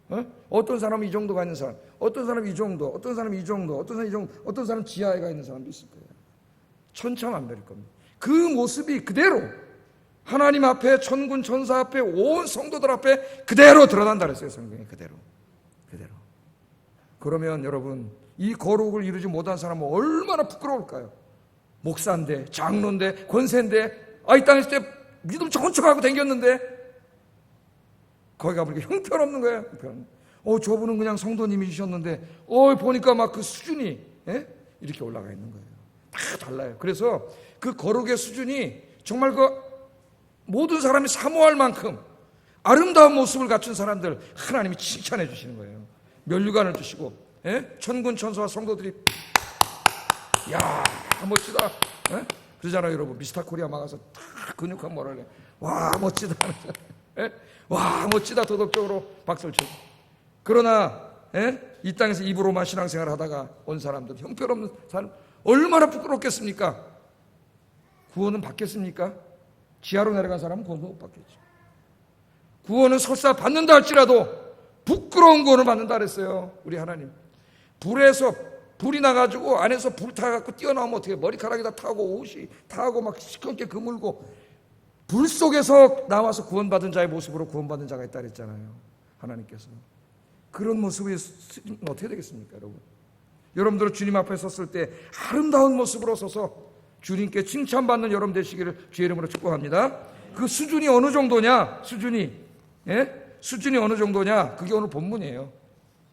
어떤 사람은 이 정도가 있는 사람, 어떤 사람은 이 정도, 어떤 사람은 이 정도, 어떤 사람은 이 정도, 어떤 사람은 지하에 가 있는 사람도 있을 거예요. 천차만별일 겁니다. 그 모습이 그대로 하나님 앞에, 천군 천사 앞에, 온 성도들 앞에 그대로 드러난다 그랬어요. 성경에 그대로. 그러면 여러분, 이 거룩을 이루지 못한 사람은 얼마나 부끄러울까요? 목사인데, 장로인데, 권세인데, 이 땅에 있을 때 믿음 좋은 척하고 다녔는데 거기 가보니까 형편없는 거예요. 저분은 그냥 성도님이셨는데 보니까 막 그 수준이 이렇게 올라가 있는 거예요. 다 달라요. 그래서 그 거룩의 수준이 정말 그 모든 사람이 사모할 만큼 아름다운 모습을 갖춘 사람들 하나님이 칭찬해 주시는 거예요. 면류관을 주시고 천군 천사와 성도들이 야 멋지다 그러잖아요. 여러분 미스터 코리아 막아서 다 근육한 뭐라 그래. 와 멋지다. 와 멋지다. 도덕적으로 박수를 쳐요. 그러나 이 땅에서 입으로만 신앙생활 하다가 온 사람들, 형편없는 사람 얼마나 부끄럽겠습니까? 구원은 받겠습니까? 지하로 내려간 사람은 구원도 못 받겠죠. 구원은 설사 받는다 할지라도 부끄러운 구원을 받는다 그랬어요. 우리 하나님. 불이 나가지고 안에서 불 타갖고 뛰어나오면 어떻게 머리카락이 다 타고 옷이 타고 막 시커멓게 그물고 불 속에서 나와서 구원받은 자의 모습으로 구원받은 자가 있다 그랬잖아요. 하나님께서. 그런 모습이 어떻게 되겠습니까, 여러분? 여러분들은 주님 앞에 섰을 때 아름다운 모습으로 서서 주님께 칭찬받는 여러분 되시기를 주의 이름으로 축복합니다. 그 수준이 어느 정도냐? 수준이 어느 정도냐? 그게 오늘 본문이에요.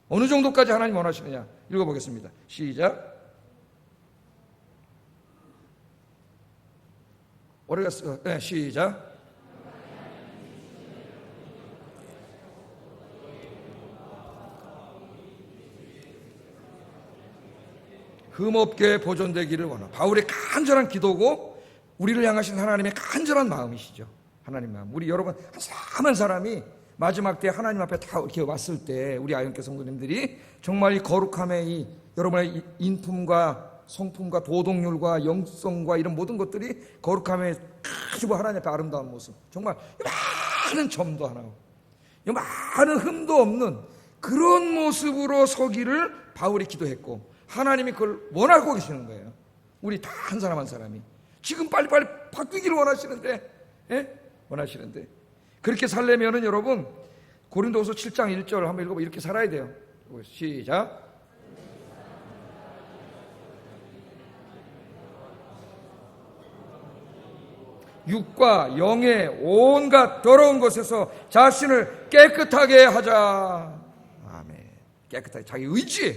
어느 정도까지 하나님 원하시느냐? 읽어보겠습니다. 시작. 시작. 흠없게 보존되기를 원하고 바울의 간절한 기도고 우리를 향하신 하나님의 간절한 마음이시죠. 하나님 마음. 우리 여러분 한 사람이 마지막 때 하나님 앞에 다 이렇게 왔을 때 우리 아연교 성도님들이 정말 이 거룩함의 이 여러분의 인품과 성품과 도덕률과 영성과 이런 모든 것들이 거룩함의 아주 하나님 앞에 아름다운 모습, 정말 많은 점도 하나 많은 흠도 없는 그런 모습으로 서기를 바울이 기도했고 하나님이 그걸 원하고 계시는 거예요. 우리 다 한 사람 한 사람이 지금 빨리빨리 바뀌기를 원하시는데 그렇게 살려면은 여러분 고린도후서 7장 1절 한번 읽어봐. 이렇게 살아야 돼요. 시작. 육과 영의 온갖 더러운 것에서 자신을 깨끗하게 하자. 아멘. 깨끗하게 자기 의지에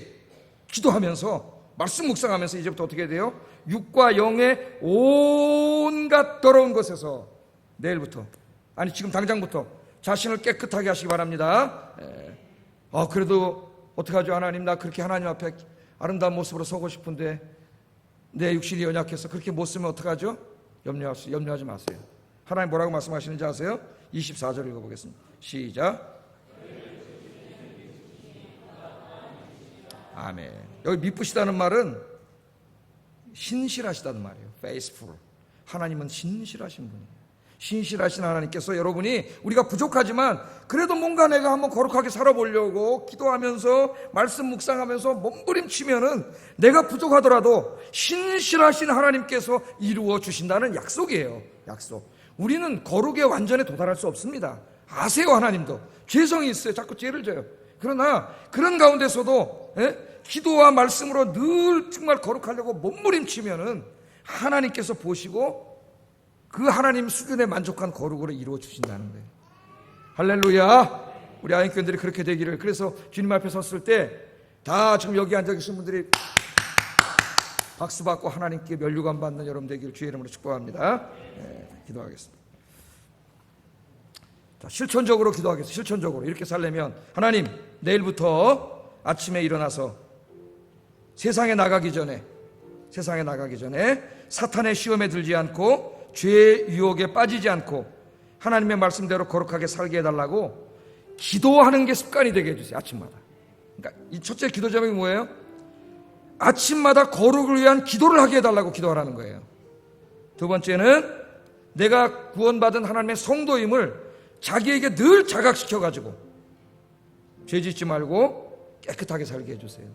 기도하면서 말씀 묵상하면서 이제부터 어떻게 돼요? 육과 영의 온갖 더러운 것에서 내일부터, 아니 지금 당장부터 자신을 깨끗하게 하시기 바랍니다. 그래도 어떡하죠? 하나님, 나 그렇게 하나님 앞에 아름다운 모습으로 서고 싶은데 내 육신이 연약해서 그렇게 못 쓰면 어떡하죠? 염려하지 마세요. 하나님 뭐라고 말씀하시는지 아세요? 24절 읽어보겠습니다. 시작. 아멘. 여기 미쁘시다는 말은 신실하시다는 말이에요. faithful. 하나님은 신실하신 분이에요. 신실하신 하나님께서 여러분이 우리가 부족하지만 그래도 뭔가 내가 한번 거룩하게 살아보려고 기도하면서 말씀 묵상하면서 몸부림치면은 내가 부족하더라도 신실하신 하나님께서 이루어 주신다는 약속이에요. 약속. 우리는 거룩에 완전히 도달할 수 없습니다. 아세요? 하나님도 죄성이 있어요. 자꾸 죄를 져요. 그러나 그런 가운데서도 기도와 말씀으로 늘 정말 거룩하려고 몸부림치면은 하나님께서 보시고 그 하나님 수준에 만족한 거룩으로 이루어 주신다는 거예요. 할렐루야. 우리 아인교인들이 그렇게 되기를. 그래서 주님 앞에 섰을 때 다 지금 여기 앉아 계신 분들이 박수 받고 하나님께 면류관 받는 여러분 되기를 주의 이름으로 축복합니다. 기도하겠습니다. 자, 실천적으로 기도하겠습니다. 실천적으로 이렇게 살려면 하나님, 내일부터 아침에 일어나서 세상에 나가기 전에 사탄의 시험에 들지 않고 죄의 유혹에 빠지지 않고 하나님의 말씀대로 거룩하게 살게 해달라고 기도하는 게 습관이 되게 해주세요. 아침마다. 그러니까 이 첫째 기도 제목이 뭐예요? 아침마다 거룩을 위한 기도를 하게 해달라고 기도하라는 거예요. 두 번째는 내가 구원받은 하나님의 성도임을 자기에게 늘 자각시켜가지고 죄짓지 말고 깨끗하게 살게 해주세요.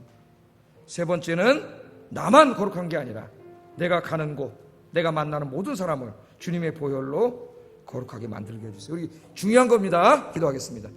세 번째는 나만 거룩한 게 아니라 내가 가는 곳, 내가 만나는 모든 사람을 주님의 보혈로 거룩하게 만들게 해주세요. 우리 중요한 겁니다. 기도하겠습니다.